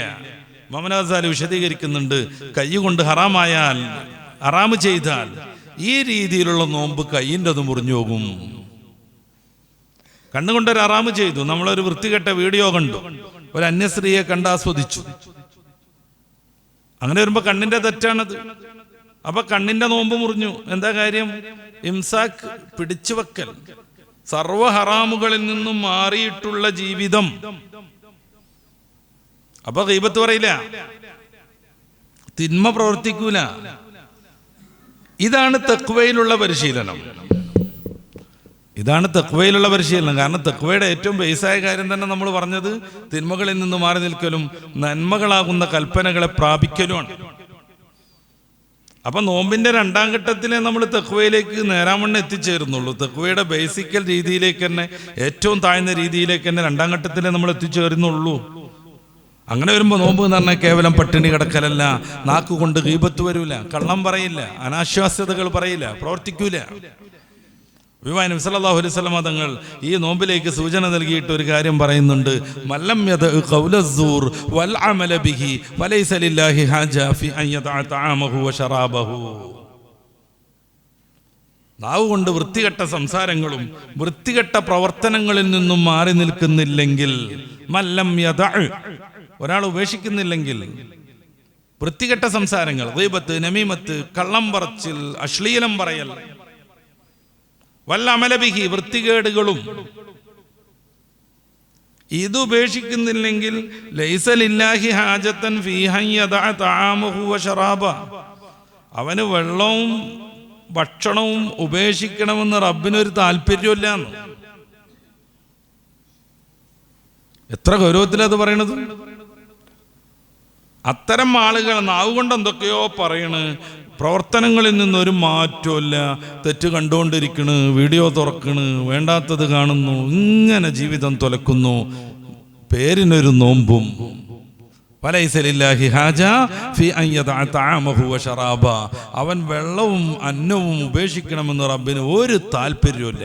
ഇമാം ഗസാലി വിശദീകരിക്കുന്നുണ്ട്, കൈ കൊണ്ട് ഹറാമ് ചെയ്താൽ ഈ രീതിയിലുള്ള നോമ്പ് കയ്യിൻ്റെ അത് മുറിഞ്ഞു പോകും. കണ്ണുകൊണ്ടൊരു ഹറാമ് ചെയ്തു, നമ്മളൊരു വൃത്തികെട്ട വീഡിയോ കണ്ടു, ഒരു അന്യസ്ത്രീയെ കണ്ടാസ്വദിച്ചു, അങ്ങനെ വരുമ്പോൾ കണ്ണിന്റെ തെറ്റാണത്. അപ്പൊ കണ്ണിന്റെ നോമ്പ് മുറിഞ്ഞു. എന്താ കാര്യം? ഇംസാക്ക്, പിടിച്ചു വെക്കൽ, സർവ ഹറാമുകളിൽ നിന്നും മാറിയിട്ടുള്ള ജീവിതം. അപ്പൊ ഗീബത്ത് പറയില്ല, തിന്മ പ്രവർത്തിക്കൂല. ഇതാണ് തഖ്വയിലുള്ള പരിശീലനം. കാരണം തഖ്വയുടെ ഏറ്റവും ബേസായ കാര്യം തന്നെ നമ്മൾ പറഞ്ഞത് തിന്മകളിൽ നിന്ന് മാറി നിൽക്കലും നന്മകളാകുന്ന കൽപ്പനകളെ പ്രാപിക്കലുമാണ്. അപ്പൊ നോമ്പിന്റെ രണ്ടാം ഘട്ടത്തിലെ നമ്മൾ തഖ്വയിലേക്ക് നേരാമണ്ണം എത്തിച്ചേരുന്നുള്ളൂ. തഖ്വയുടെ ബേസിക്കൽ രീതിയിലേക്ക് തന്നെ, ഏറ്റവും താഴ്ന്ന രീതിയിലേക്ക് തന്നെ രണ്ടാം ഘട്ടത്തിലെ നമ്മൾ എത്തിച്ചേരുന്നുള്ളൂ. അങ്ങനെ വരുമ്പോൾ നോമ്പ് എന്ന് പറഞ്ഞാൽ കേവലം പട്ടിണി കിടക്കലല്ല, നാക്കുകൊണ്ട് ഗീബത്ത് വരൂല, കള്ളം പറയില്ല, അനാശ്വാസ്യതകൾ പറയില്ല, പ്രവർത്തിക്കൂല. നബി സല്ലല്ലാഹു അലൈഹി വസല്ലം തങ്ങൾ ഈ നോമ്പിലേക്ക് സൂചന നൽകിയിട്ട് ഒരു കാര്യം പറയുന്നുണ്ട്, മല്ലം യദഉ ഖൗലസ്സൂർ വൽ അമല ബിഹി ഫലൈസ ലില്ലാഹി ഹാജ ഫി അൻ യദഅ തആമഹു വശറാബഹു. നാവ് കൊണ്ട് വൃത്തികെട്ട സംസാരങ്ങളും വൃത്തികെട്ട പ്രവർത്തനങ്ങളിൽ നിന്നും മാറി നിൽക്കുന്നില്ലെങ്കിൽ, മല്ലം യദഉ, ഒരാൾ ഉപേക്ഷിക്കുന്നില്ലെങ്കിൽ, വൃത്തികെട്ട സംസാരങ്ങൾ, ഗീബത്ത്, നമീമത്ത്, കള്ളം പറച്ചിൽ, അശ്ലീലം പറയൽ, വല്ലമലബിഹി, വൃത്തികേടുകളും, ഇത് ഉപേക്ഷിക്കുന്നില്ലെങ്കിൽ ലൈസ ലില്ലാഹി ഹാജത്തൻ ഫീഹൻ യദഅ തആമഹു വശറാബ, അവന് വെള്ളവും ഭക്ഷണവും ഉപേക്ഷിക്കണമെന്ന് റബ്ബിനൊരു താല്പര്യമില്ല. എത്ര ഗൗരവത്തിലത് പറയണത്! അത്തരം ആളുകൾ നാവ് കൊണ്ട് എന്തൊക്കെയോ പറയണ്, പ്രവർത്തനങ്ങളിൽ നിന്നൊരു മാറ്റമില്ല, തെറ്റ് കണ്ടുകൊണ്ടിരിക്കണ്, വീഡിയോ തുറക്കണ്, വേണ്ടാത്തത് കാണുന്നു, ഇങ്ങനെ ജീവിതം തുലക്കുന്നു. പേരിനൊരു നോമ്പും. ഫലൈസ ലില്ലാഹി ഹാജ ഫി അൻ യദഅ തആമഹു വശറാബ, അവൻ വെള്ളവും അന്നവും ഉപേക്ഷിക്കണമെന്ന് റബ്ബിന് ഒരു താല്പര്യമില്ല.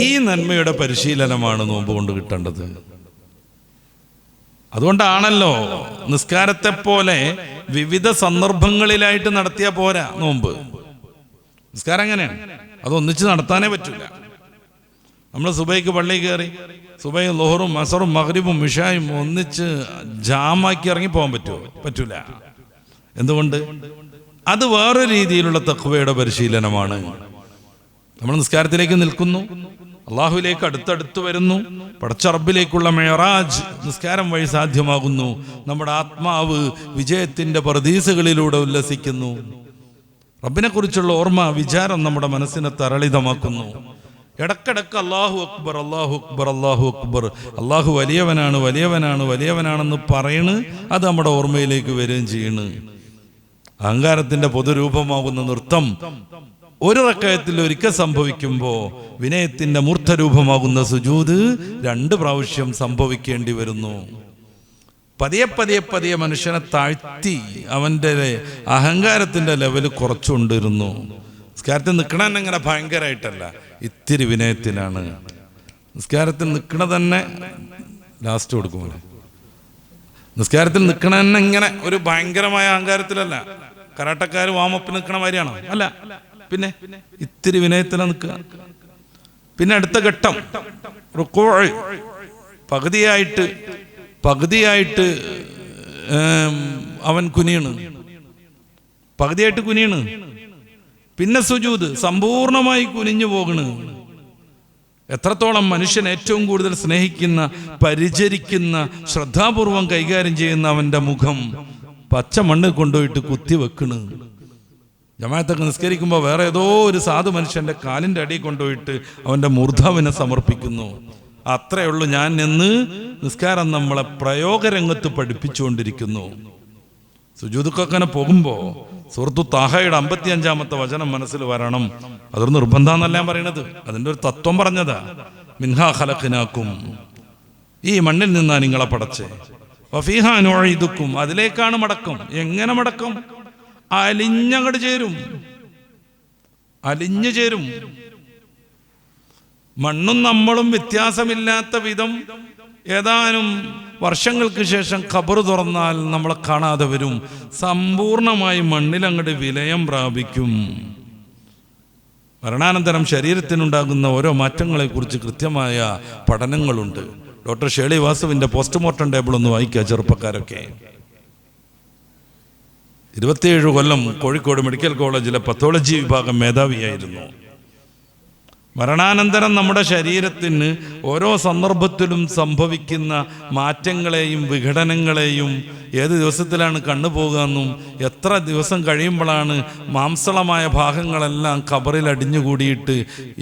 ഈ നന്മയുടെ പരിശീലനമാണ് നോമ്പ് കൊണ്ട് കിട്ടേണ്ടത്. അതുകൊണ്ടാണല്ലോ നിസ്കാരത്തെ പോലെ വിവിധ സന്ദർഭങ്ങളിലായിട്ട് നടത്തിയ പോരാ നോമ്പ്. നിസ്കാരം അങ്ങനെയാണ്, അതൊന്നിച്ച് നടത്താനേ പറ്റില്ല. നമ്മൾ സുബൈക്ക് പള്ളി കയറി സുബൈയും ളുഹറും അസറും മഗ്രിബും ഇശായും ഒന്നിച്ച് ജാമാക്കി ഇറങ്ങി പോകാൻ പറ്റൂല. എന്തുകൊണ്ട്? അത് വേറെ രീതിയിലുള്ള തഖ്വയുടെ പരിശീലനമാണ്. നമ്മൾ നിസ്കാരത്തിലേക്ക് നിൽക്കുന്നു, അള്ളാഹുവിലേക്ക് അടുത്തടുത്ത് വരുന്നു, പടച്ച റബ്ബിലേക്കുള്ള മെഹറാജ് നിസ്കാരം വഴി സാധ്യമാകുന്നു. നമ്മുടെ ആത്മാവ് വിജയത്തിന്റെ പർദീസുകളിലൂടെ ഉല്ലസിക്കുന്നു. റബ്ബിനെ കുറിച്ചുള്ള ഓർമ്മ, വിചാരം നമ്മുടെ മനസ്സിനെ തരളിതമാക്കുന്നു. ഇടക്കിടക്ക് അല്ലാഹു അക്ബർ, അല്ലാഹു അക്ബർ, അല്ലാഹു അക്ബർ, അല്ലാഹു വലിയവനാണ്, വലിയവനാണ്, വലിയവനാണെന്ന് പറയണ്. അത് നമ്മുടെ ഓർമ്മയിലേക്ക് വരികയും ചെയ്യണ്. അഹങ്കാരത്തിന്റെ പൊതുരൂപമാകുന്ന നൃത്തം ഒരു റക്അത്തിൽ ഒരിക്കൽ സംഭവിക്കുമ്പോൾ വിനയത്തിന്റെ മൂർത്തരൂപമാകുന്ന സുജൂദ് 2 പ്രാവശ്യം സംഭവിക്കേണ്ടി വരുന്നു. പതിയെ പതിയെ പതിയെ മനുഷ്യനെ താഴ്ത്തി അവന്റെ അഹങ്കാരത്തിന്റെ ലെവല് കുറച്ചുകൊണ്ടിരുന്നു. നിസ്കാരത്തിൽ നിൽക്കണ അങ്ങനെ ഭയങ്കരമായിട്ടല്ല, ഇത്തിരി വിനയത്തിലാണ്. നിസ്കാരത്തിൽ നിൽക്കണ തന്നെ ലാസ്റ്റ് കൊടുക്കുമോ? നിസ്കാരത്തിൽ നിൽക്കണ തന്നെ ഇങ്ങനെ ഒരു ഭയങ്കരമായ അഹങ്കാരത്തിലല്ല. കരാട്ടക്കാർ വാമപ്പ് നിൽക്കണ മാതിരിയാണോ? അല്ല. പിന്നെ ഇത്തിരി വിനയത്തിലാണ് നിൽക്കുക. പിന്നെ അടുത്ത ഘട്ടം റുക്കൂ, പകുതിയായിട്ട് അവൻ കുനിയണ്, പകുതിയായിട്ട് കുനിയണ്. പിന്നെ സുജൂദ്, സമ്പൂർണമായി കുനിഞ്ഞു പോകണ്. എത്രത്തോളം മനുഷ്യൻ ഏറ്റവും കൂടുതൽ സ്നേഹിക്കുന്ന, പരിചരിക്കുന്ന, ശ്രദ്ധാപൂർവം കൈകാര്യം ചെയ്യുന്ന അവന്റെ മുഖം പച്ച മണ്ണ് കൊണ്ടുപോയിട്ട് കുത്തിവെക്കണ്. ജമാഅത്തൊക്കെ നിസ്കരിക്കുമ്പോൾ വേറെ ഏതോ ഒരു സാധു മനുഷ്യന്റെ കാലിന്റെ അടി കൊണ്ടുപോയിട്ട് അവന്റെ മൂർധാവിനെ സമർപ്പിക്കുന്നു. അത്രയേ ഉള്ളൂ ഞാൻ എന്ന് നിസ്കാരം നമ്മളെ പ്രയോഗരംഗത്ത് പഠിപ്പിച്ചുകൊണ്ടിരിക്കുന്നു. സുജൂദുക്കൊക്കെ പോകുമ്പോൾ സൂറത്തു താഹയുടെ 55-ാമത്തെ വചനം മനസ്സിൽ വരണം. അതൊരു നിർബന്ധമെന്നല്ല ഞാൻ പറയണത്, അതിൻ്റെ ഒരു തത്വം പറഞ്ഞതാ. മിൻഹാ ഖലഖ്നാക്കും, ഈ മണ്ണിൽ നിന്നാ നിങ്ങളെ പടച്ചേ, വഫീഹാ നുഈദുക്കും, അതിലേക്കാണ് മടക്കം. എങ്ങനെ മടക്കം? അലിഞ്ഞങ്ങോട്ട് ചേരും, അലിഞ്ഞു ചേരും. മണ്ണും നമ്മളും വ്യത്യാസമില്ലാത്ത വിധം ഏതാനും വർഷങ്ങൾക്ക് ശേഷം ഖബർ തുറന്നാൽ നമ്മളെ കാണാതെ വരും. സമ്പൂർണമായി മണ്ണിലങ്ങോട്ട് വിലയം പ്രാപിക്കും. മരണാനന്തരം ശരീരത്തിനുണ്ടാകുന്ന ഓരോ മാറ്റങ്ങളെക്കുറിച്ച് കൃത്യമായ പഠനങ്ങളുണ്ട്. ഡോക്ടർ ഷേളി വാസുവിന്റെ പോസ്റ്റ്മോർട്ടം ടേബിൾ ഒന്ന് വായിക്കുക ചെറുപ്പക്കാരൊക്കെ. 27 കൊല്ലം കോഴിക്കോട് മെഡിക്കൽ കോളേജിലെ പത്തോളജി വിഭാഗം മേധാവിയായിരുന്നു. മരണാനന്തരം നമ്മുടെ ശരീരത്തിന് ഓരോ സന്ദർഭത്തിലും സംഭവിക്കുന്ന മാറ്റങ്ങളെയും വിഘടനങ്ങളെയും, ഏത് ദിവസത്തിലാണ് കണ്ണു പോകുകയെന്നും എത്ര ദിവസം കഴിയുമ്പോഴാണ് മാംസളമായ ഭാഗങ്ങളെല്ലാം ഖബറിൽ അടിഞ്ഞുകൂടിയിട്ട്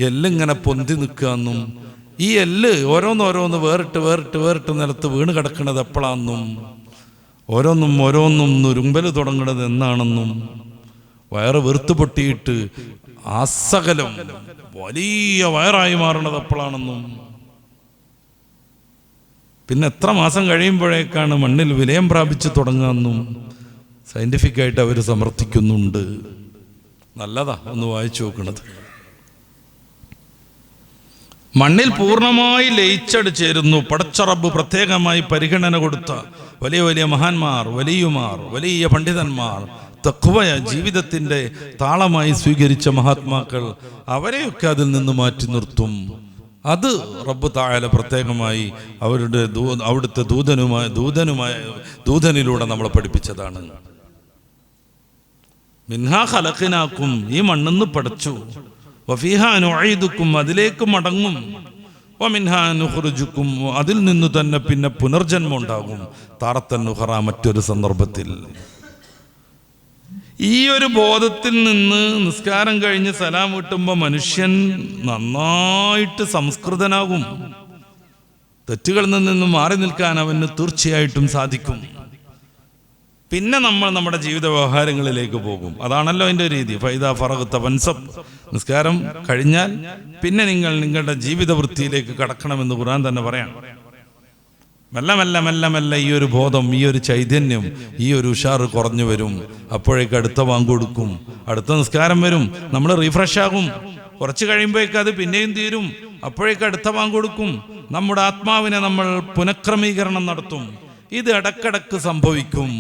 എല്ലിങ്ങനെ പൊന്തി നിൽക്കുകയെന്നും, ഈ എല്ല് ഓരോന്നോരോന്ന് വേറിട്ട് നിലത്ത് വീണ് കിടക്കുന്നത് എപ്പോഴാണെന്നും, ഓരോന്നും നുരുമ്പൽ തുടങ്ങുന്നത് എന്നാണെന്നും, വയറ് വീർത്ത് പൊട്ടിയിട്ട് ആസകലം വലിയ വയറായി മാറുന്നത് എപ്പോഴാണെന്നും, പിന്നെ എത്ര മാസം കഴിയുമ്പോഴേക്കാണ് മണ്ണിൽ വിലയം പ്രാപിച്ചു തുടങ്ങുമെന്നും സയന്റിഫിക്കായിട്ട് അവർ സമർത്ഥിക്കുന്നുണ്ട്. നല്ലതാ ഒന്ന് വായിച്ചു നോക്കണത്. മണ്ണിൽ പൂർണ്ണമായി ലയിച്ചട് ചേരുന്നു. പടച്ച റബ്ബ് പ്രത്യേകമായി പരിഗണന കൊടുത്ത വലിയ വലിയ മഹാന്മാർ, വലിയമാർ, വലിയ പണ്ഡിതന്മാർ, തഖ്വയ ജീവിതത്തിന്റെ താളമായി സ്വീകരിച്ച മഹാത്മാക്കൾ, അവരെയൊക്കെ അതിൽ നിന്ന് മാറ്റി നിർത്തും. അത് റബ്ബ് തആല പ്രത്യേകമായി അവിടുത്തെ ദൂതനിലൂടെ നമ്മളെ പഠിപ്പിച്ചതാണ്. മിൻഹാ ഖലഖ്നാക്കും, ഈ മണ്ണിന്ന് പടച്ചു, വഫീഹാ നുഈദുക്കും, അതിലേക്ക് മടങ്ങും, വമിൻഹാ നുഖ്റിജുക്കും, അതിൽ നിന്ന് തന്നെ പിന്നെ പുനർജന്മം ഉണ്ടാകും, താറത്തൻ നുഖറ, മറ്റൊരു സന്ദർഭത്തിൽ. ഈ ഒരു ബോധത്തിൽ നിന്ന് നിസ്കാരം കഴിഞ്ഞ് സലാം വീട്ടുമ്പോൾ മനുഷ്യൻ നന്നായിട്ട് സംസ്കൃതനാകും. തെറ്റുകളിൽ നിന്ന് മാറി നിൽക്കാൻ അവന് തീർച്ചയായിട്ടും സാധിക്കും. പിന്നെ നമ്മൾ നമ്മുടെ ജീവിത വ്യവഹാരങ്ങളിലേക്ക് പോകും. അതാണല്ലോ അതിൻ്റെ രീതി. ഫൈദാ ഫറഗ്ത ഫൻസബ്, നിസ്കാരം കഴിഞ്ഞാൽ പിന്നെ നിങ്ങൾ നിങ്ങളുടെ ജീവിത വൃത്തിയിലേക്ക് കടക്കണമെന്ന് ഖുർആൻ തന്നെ പറയാം. മെല്ലെ ഈ ഒരു ബോധം, ഈ ഒരു ചൈതന്യം, ഈ ഒരു ഉഷാറ് കുറഞ്ഞു വരും. അപ്പോഴേക്ക് അടുത്ത വാങ്ക് കൊടുക്കും, അടുത്ത നിസ്കാരം വരും, നമ്മൾ റീഫ്രഷ് ആകും. കുറച്ച് കഴിയുമ്പോഴേക്ക് അത് പിന്നെയും തീരും, അപ്പോഴേക്ക് അടുത്ത വാങ്ക് കൊടുക്കും. നമ്മുടെ ആത്മാവിനെ നമ്മൾ പുനഃക്രമീകരണം നടത്തും. ഇത് ഇടക്കിടക്ക് സംഭവിക്കും.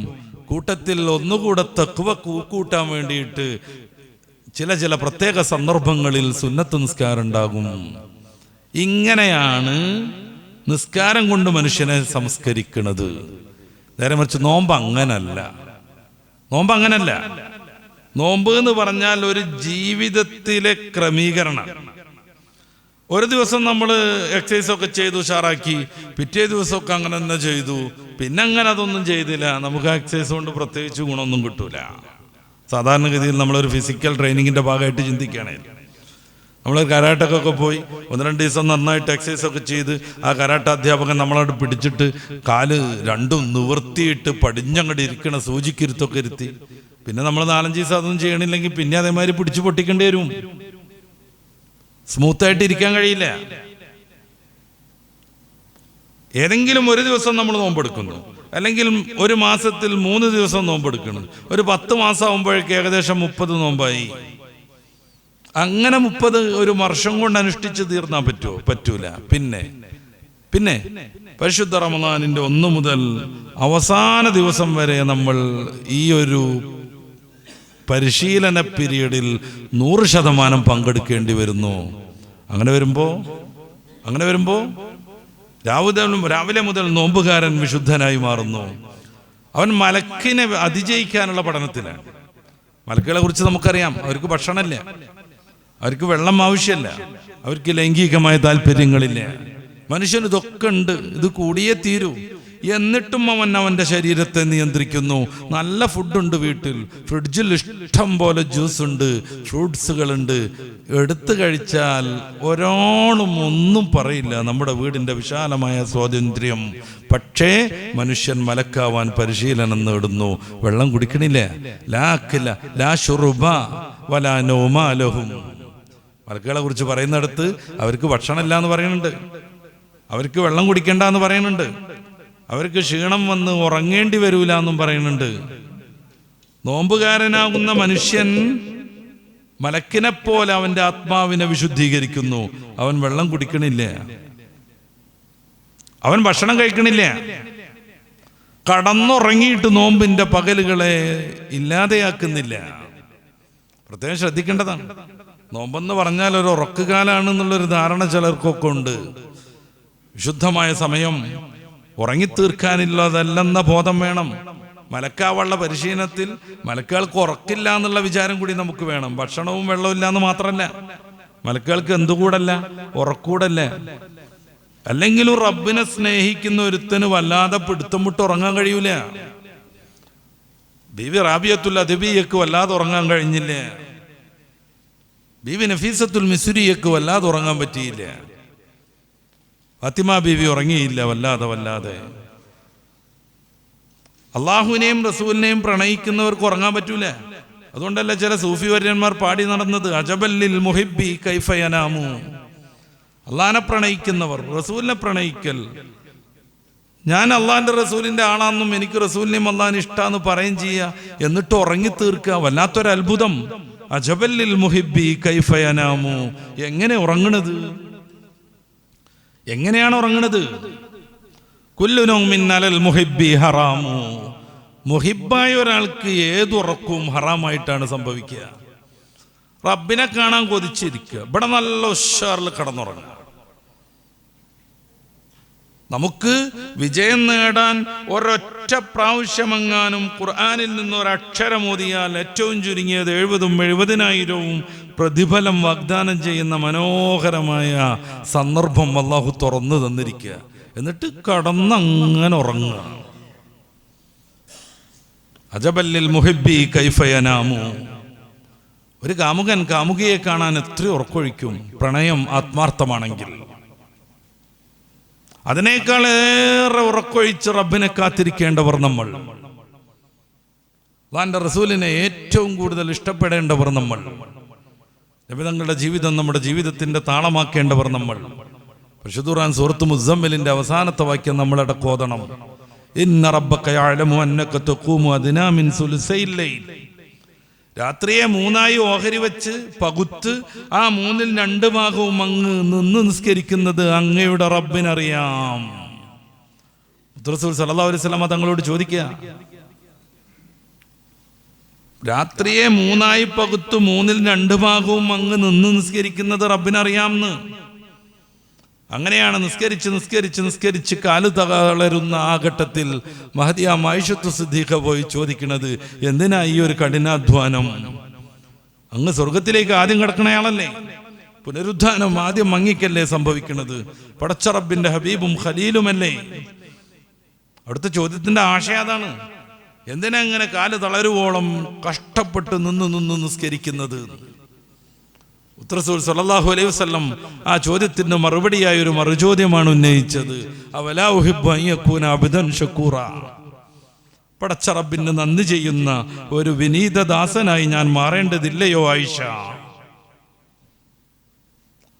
കൂട്ടത്തിൽ ഒന്നുകൂടെ തഖ്വ കൂട്ടാൻ വേണ്ടിയിട്ട് ചില പ്രത്യേക സന്ദർഭങ്ങളിൽ സുന്നത്ത് നിസ്കാരം ഉണ്ടാകും. ഇങ്ങനെയാണ് നിസ്കാരം കൊണ്ട് മനുഷ്യനെ സംസ്കരിക്കുന്നത്. നേരെ മറിച്ച് നോമ്പ് അങ്ങനല്ല. നോമ്പ് എന്ന് പറഞ്ഞാൽ ഒരു ജീവിതത്തിലെ ക്രമീകരണം. ഒരു ദിവസം നമ്മൾ എക്സസൈസൊക്കെ ചെയ്തു ഉഷാറാക്കി, പിറ്റേ ദിവസമൊക്കെ അങ്ങനെ തന്നെ ചെയ്തു, പിന്നെ അങ്ങനെ അതൊന്നും ചെയ്തില്ല, നമുക്ക് എക്സസൈസ് കൊണ്ട് പ്രത്യേകിച്ച് ഗുണമൊന്നും കിട്ടൂല. സാധാരണഗതിയിൽ നമ്മളൊരു ഫിസിക്കൽ ട്രെയിനിങ്ങിൻ്റെ ഭാഗമായിട്ട് ചിന്തിക്കുകയാണെങ്കിൽ നമ്മൾ കരാട്ടക്കൊക്കെ പോയി 1-2 ദിവസം നന്നായിട്ട് എക്സസൈസൊക്കെ ചെയ്ത് ആ കരാട്ട അധ്യാപകൻ നമ്മളോട് പിടിച്ചിട്ട് കാല് രണ്ടും നിവർത്തിയിട്ട് പടിഞ്ഞങ്ങോട്ട് ഇരിക്കണ സൂചിക്കിരുത്തൊക്കെ ഇരുത്തി, പിന്നെ നമ്മൾ 4-5 ദിവസം അതൊന്നും ചെയ്യണില്ലെങ്കിൽ പിന്നെ അതേമാതിരി പിടിച്ചു പൊട്ടിക്കേണ്ടി വരും. സ്മൂത്തായിട്ട് ഇരിക്കാൻ കഴിയില്ല. ഏതെങ്കിലും ഒരു ദിവസം നമ്മൾ നോമ്പെടുക്കുന്നു, അല്ലെങ്കിൽ ഒരു മാസത്തിൽ 3 ദിവസം നോമ്പെടുക്കണം. ഒരു 10 മാസം ആകുമ്പോഴേക്ക് ഏകദേശം 30 നോമ്പായി. അങ്ങനെ 30 ഒരു വർഷം കൊണ്ട് അനുഷ്ഠിച്ച് തീർന്നാൻ പറ്റുമോ? പറ്റൂല. പിന്നെ പരിശുദ്ധ റമദാനിന്റെ 1 മുതൽ അവസാന ദിവസം വരെ നമ്മൾ ഈ ഒരു പരിശീലന പീരീഡിൽ 100% പങ്കെടുക്കേണ്ടി വരുന്നു. അങ്ങനെ വരുമ്പോ രാവിലെ മുതൽ നോമ്പുകാരൻ വിശുദ്ധനായി മാറുന്നു. അവൻ മലക്കിനെ അതിജയിക്കാനുള്ള പഠനത്തിലാണ്. മലക്കുകളെ കുറിച്ച് നമുക്കറിയാം. അവർക്ക് ഭക്ഷണമില്ല, അവർക്ക് വെള്ളം ആവശ്യമല്ല, അവർക്ക് ലൈംഗികമായ താല്പര്യങ്ങളില്ല. മനുഷ്യന് ഇതൊക്കെ ഉണ്ട്, ഇത് കൂടിയേ തീരൂ. എന്നിട്ടും അവൻ അവൻ്റെ ശരീരത്തെ നിയന്ത്രിക്കുന്നു. നല്ല ഫുഡുണ്ട് വീട്ടിൽ, ഫ്രിഡ്ജിൽ ഇഷ്ടം പോലെ ജ്യൂസ് ഉണ്ട്, ഫ്രൂട്ട്സുകളുണ്ട്. എടുത്തു കഴിച്ചാൽ ഒരാളും ഒന്നും പറയില്ല. നമ്മുടെ വീടിൻ്റെ വിശാലമായ സ്വാതന്ത്ര്യം. പക്ഷേ മനുഷ്യൻ മലക്കാവാൻ പരിശീലനം നേടുന്നു. വെള്ളം കുടിക്കണില്ല. ലാക്കില്ല ലാ ശുറുബ വലാ നൗമ ലഹും. മലക്കുകളെ കുറിച്ച് പറയുന്നിടത്ത് അവർക്ക് ഭക്ഷണമില്ല എന്ന് പറയുന്നുണ്ട്, അവർക്ക് വെള്ളം കുടിക്കണ്ട എന്ന് പറയുന്നുണ്ട്, അവർക്ക് ക്ഷീണം വന്ന് ഉറങ്ങേണ്ടി വരൂല എന്നും പറയുന്നുണ്ട്. നോമ്പുകാരനാകുന്ന മനുഷ്യൻ മലക്കിനെ പോലെ അവന്റെ ആത്മാവിനെ വിശുദ്ധീകരിക്കുന്നു. അവൻ വെള്ളം കുടിക്കണില്ല, അവൻ ഭക്ഷണം കഴിക്കണില്ല. കടന്നുറങ്ങിയിട്ട് നോമ്പിന്റെ പകലുകളെ ഇല്ലാതെയാക്കുന്നില്ല. പ്രത്യേകം ശ്രദ്ധിക്കേണ്ടതാണ്. നോമ്പെന്ന് പറഞ്ഞാൽ ഒരു ഉറക്കുകാലാണെന്നുള്ളൊരു ധാരണ ചിലർക്കൊക്കെ ഉണ്ട്. വിശുദ്ധമായ സമയം ഉറങ്ങിത്തീർക്കാനുള്ളതല്ലെന്ന ബോധം വേണം. മലക്കാവുള്ള പരിശീലനത്തിൽ മലക്കുകൾക്ക് ഉറക്കില്ല എന്നുള്ള വിചാരം കൂടി നമുക്ക് വേണം. ഭക്ഷണവും വെള്ളവും ഇല്ല എന്ന് മാത്രമല്ല, മലക്കുകൾക്ക് എന്തുകൂടല്ല, ഉറക്കൂടല്ല. അല്ലെങ്കിലും റബ്ബിനെ സ്നേഹിക്കുന്ന ഒരുത്തന് വല്ലാതെ പിടുത്തം വിട്ട് ഉറങ്ങാൻ കഴിയൂല. ബീവി റാബിയത്തുൽ അദ്ബിയക്ക് വല്ലാതെ ഉറങ്ങാൻ കഴിഞ്ഞില്ല. ബീവി നഫീസത്തുൽ മിസ്രിയക്ക് വല്ലാതെ ഉറങ്ങാൻ പറ്റിയില്ല. ഫാത്തിമ ബീവി ഉറങ്ങിയില്ല വല്ലാതെ. അള്ളാഹുവിനെയും റസൂലിനെയും പ്രണയിക്കുന്നവർക്ക് ഉറങ്ങാൻ പറ്റൂല. അതുകൊണ്ടല്ല ചില സൂഫി വര്യന്മാർ പാടി നടന്നത് അജബല്ലിൽ മുഹിബ്ബി കൈഫ യനാമു. അള്ളാഹിനെ പ്രണയിക്കുന്നവർ, റസൂലിനെ പ്രണയിക്കൽ. ഞാൻ അള്ളാഹിന്റെ റസൂലിന്റെ ആളാണെന്നും എനിക്ക് റസൂലിനെയും അള്ളാഹിനെ ഇഷ്ടാന്ന് പറയുകയും ചെയ്യുക, എന്നിട്ട് ഉറങ്ങി തീർക്കുക. വല്ലാത്തൊരു അത്ഭുതം. അജബല്ലിൽ മുഹിബ്ബി കൈഫ യനാമു. എങ്ങനെ ഉറങ്ങണത്? എങ്ങനെയാണ് ഉറങ്ങണത്? കുല്ലു നൗമിൻ അലൽ മുഹിബ്ബി ഹറാമു. മുഹിബ്ബായ ഒരാൾക്ക് ഏതുറക്കവും ഹറാമായിട്ടാണ് സംഭവിക്കുക. റബ്ബിനെ കാണാൻ കൊതിച്ചിരിക്കുക, ഇവിടെ നല്ല ഉഷാറിൽ കടന്നുറങ്ങുക. നമുക്ക് വിജയം നേടാൻ ഒരൊറ്റ പ്രാവശ്യമെങ്ങാനും ഖുർആനിൽ നിന്ന് ഒരക്ഷരം ഓതിയാൽ ഏറ്റവും ചുരുങ്ങിയത് 70,000-70,000 പ്രതിഫലം വാഗ്ദാനം ചെയ്യുന്ന മനോഹരമായ സന്ദർഭം അല്ലാഹു തുറന്നു തന്നിരിക്കുക. എന്നിട്ട് കടന്നങ്ങനെ ഉറങ്ങുക. അജബല്ലിൽ മുഹിബ്ബി കൈഫ യനാമു. ഒരു കാമുകൻ കാമുകിയെ കാണാൻ എത്ര ഉറക്കൊഴിക്കും, പ്രണയം ആത്മാർത്ഥമാണെങ്കിൽ. അതിനേക്കാളേറെ ഉറക്കൊഴിച്ച് റബ്ബിനെ കാത്തിരിക്കേണ്ടവർ നമ്മൾ. അല്ലാഹുവിന്റെ റസൂലിനെ ഏറ്റവും കൂടുതൽ ഇഷ്ടപ്പെടേണ്ടവർ നമ്മൾ. നബി തങ്ങളുടെ ജീവിതം നമ്മുടെ ജീവിതത്തിന്റെ താളമാക്കേണ്ടവർ നമ്മൾ. പരിശുദ്ധ ഖുർആൻ സൂറത്ത് മുസമ്മിലിന്റെ അവസാനത്തെ വാക്യം നമ്മളവിടെ കോതണം. ഇന്ന റബ്ബക യഅലമു അന്നക തഖൂമു അദ്നാ മിൻ സുലുസൈൽ ലൈൽ. രാത്രിയെ 3 ഓഹരി വെച്ച് പകുത്ത് ആ 2 ഭാഗവും അങ്ങ് നിന്ന് നിസ്കരിക്കുന്നത് അങ്ങയുടെ റബ്ബിനറിയാം. റസൂൽ സല്ലല്ലാഹു അലൈഹി വസല്ലം തങ്ങളോട് ചോദിക്കുക, രാത്രിയെ 3 പകുത്ത് 2 ഭാഗവും അങ്ങ് നിന്ന് നിസ്കരിക്കുന്നത് റബ്ബിനറിയാമെന്ന്. അങ്ങനെയാണ് നിസ്കരിച്ച് കാല് തളരുന്ന ആ ഘട്ടത്തിൽ മഹദിയ ആയിഷത്തു സിദ്ദീഖ പോയി ചോദിക്കുന്നത്, എന്തിനാ ഈ ഒരു കഠിനാധ്വാനം? അങ്ങ് സ്വർഗത്തിലേക്ക് ആദ്യം കിടക്കണയാളല്ലേ, പുനരുദ്ധാനം ആദ്യം മങ്ങിക്കല്ലേ സംഭവിക്കുന്നത്, പടച്ച റബ്ബിന്റെ ഹബീബും ഖലീലുമല്ലേ? അവിടുത്തെ ചോദ്യത്തിന്റെ ആശയം അതാണ്. എന്തിനാ ഇങ്ങനെ കാല് തളരുവോളം കഷ്ടപ്പെട്ട് നിന്ന് നിസ്കരിക്കുന്നത്? റസൂൽ സല്ലല്ലാഹു അലൈഹി വസല്ലം ആ ചോദ്യത്തിന് മറുപടിയായ ഒരു മറുചോദ്യമാണ് ഉന്നയിച്ചത്. അവലാ ഉഹിബ്ബു അൻ യകൂന അബ്ദൻ ശകൂറ, പടച്ച റബ്ബിന് നന്ദി ചെയ്യുന്ന ഒരു വിനീതദാസനായി ഞാൻ മാറേണ്ടതില്ലയോ ആയിഷ?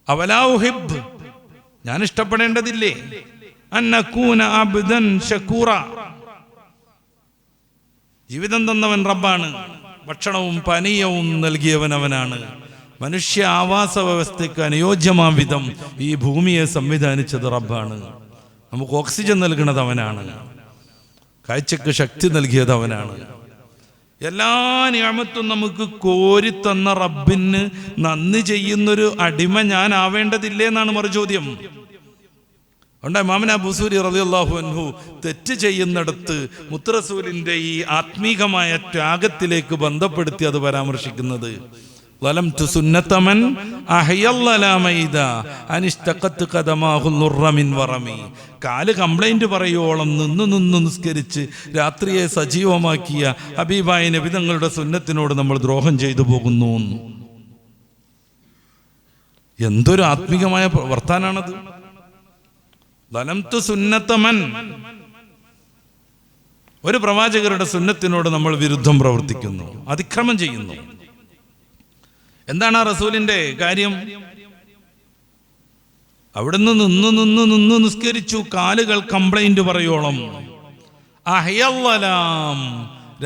അവലാ ഉഹിബ്ബ്, ഞാൻ ഇഷ്ടപ്പെടേണ്ടതില്ലേ? അൻ അകൂന അബ്ദൻ ശകൂറ, ജീവിതം തന്നവൻ റബ്ബാണ്, ഭക്ഷണവും പാനീയവും നൽകിയവൻ അവനാണ്, മനുഷ്യ ആവാസ വ്യവസ്ഥയ്ക്ക് അനുയോജ്യമാം വിധം ഈ ഭൂമിയെ സംവിധാനിച്ചത് റബ്ബാണ്, നമുക്ക് ഓക്സിജൻ നൽകുന്നത് അവനാണ്, കാഴ്ചക്ക് ശക്തി നൽകിയത് അവനാണ്. എല്ലാ നിഅമത്തും നമുക്ക് കോരിത്തന്ന റബ്ബിന് നന്ദി ചെയ്യുന്നൊരു അടിമ ഞാൻ ആവേണ്ടതില്ലേ എന്നാണ് മറുചോദ്യം. അതുകൊണ്ട് ഇമാം അബൂസൂരി റളിയല്ലാഹു അൻഹു തെറ്റ് ചെയ്യുന്നിടത്ത് മുത്തറസൂലിന്റെ ഈ ആത്മീകമായ ത്യാഗത്തിലേക്ക് ബന്ധപ്പെടുത്തി അത് പരാമർശിക്കുന്നത്. ظلمت سنة من أحيا الظلام إذا أنشتقت قدماه النور من ورمي. കാല് കംപ്ലൈന്റ് പറയുവോളം നിന്ന് നിസ്കരിച്ച് രാത്രിയെ സജീവമാക്കിയ ഹബീബായ നബി തങ്ങളുടെ സുന്നത്തിനോട് നമ്മൾ ദ്രോഹം ചെയ്തു പോകുന്നു. എന്തൊരു ആത്മീകമായ വർത്താനാണത്. ظلمت سنة من, ഒരു പ്രവാചകരുടെ സുന്നത്തിനോട് നമ്മൾ വിരുദ്ധം പ്രവർത്തിക്കുന്നു, അതിക്രമം ചെയ്യുന്നു. എന്താണ് ആ റസൂലിന്റെ കാര്യം? അവിടുന്ന് നിന്ന് നിസ്കരിച്ചു, കാലുകൾ കംപ്ലൈന്റ് പറയോളം. അഹ്യല്ലലാം,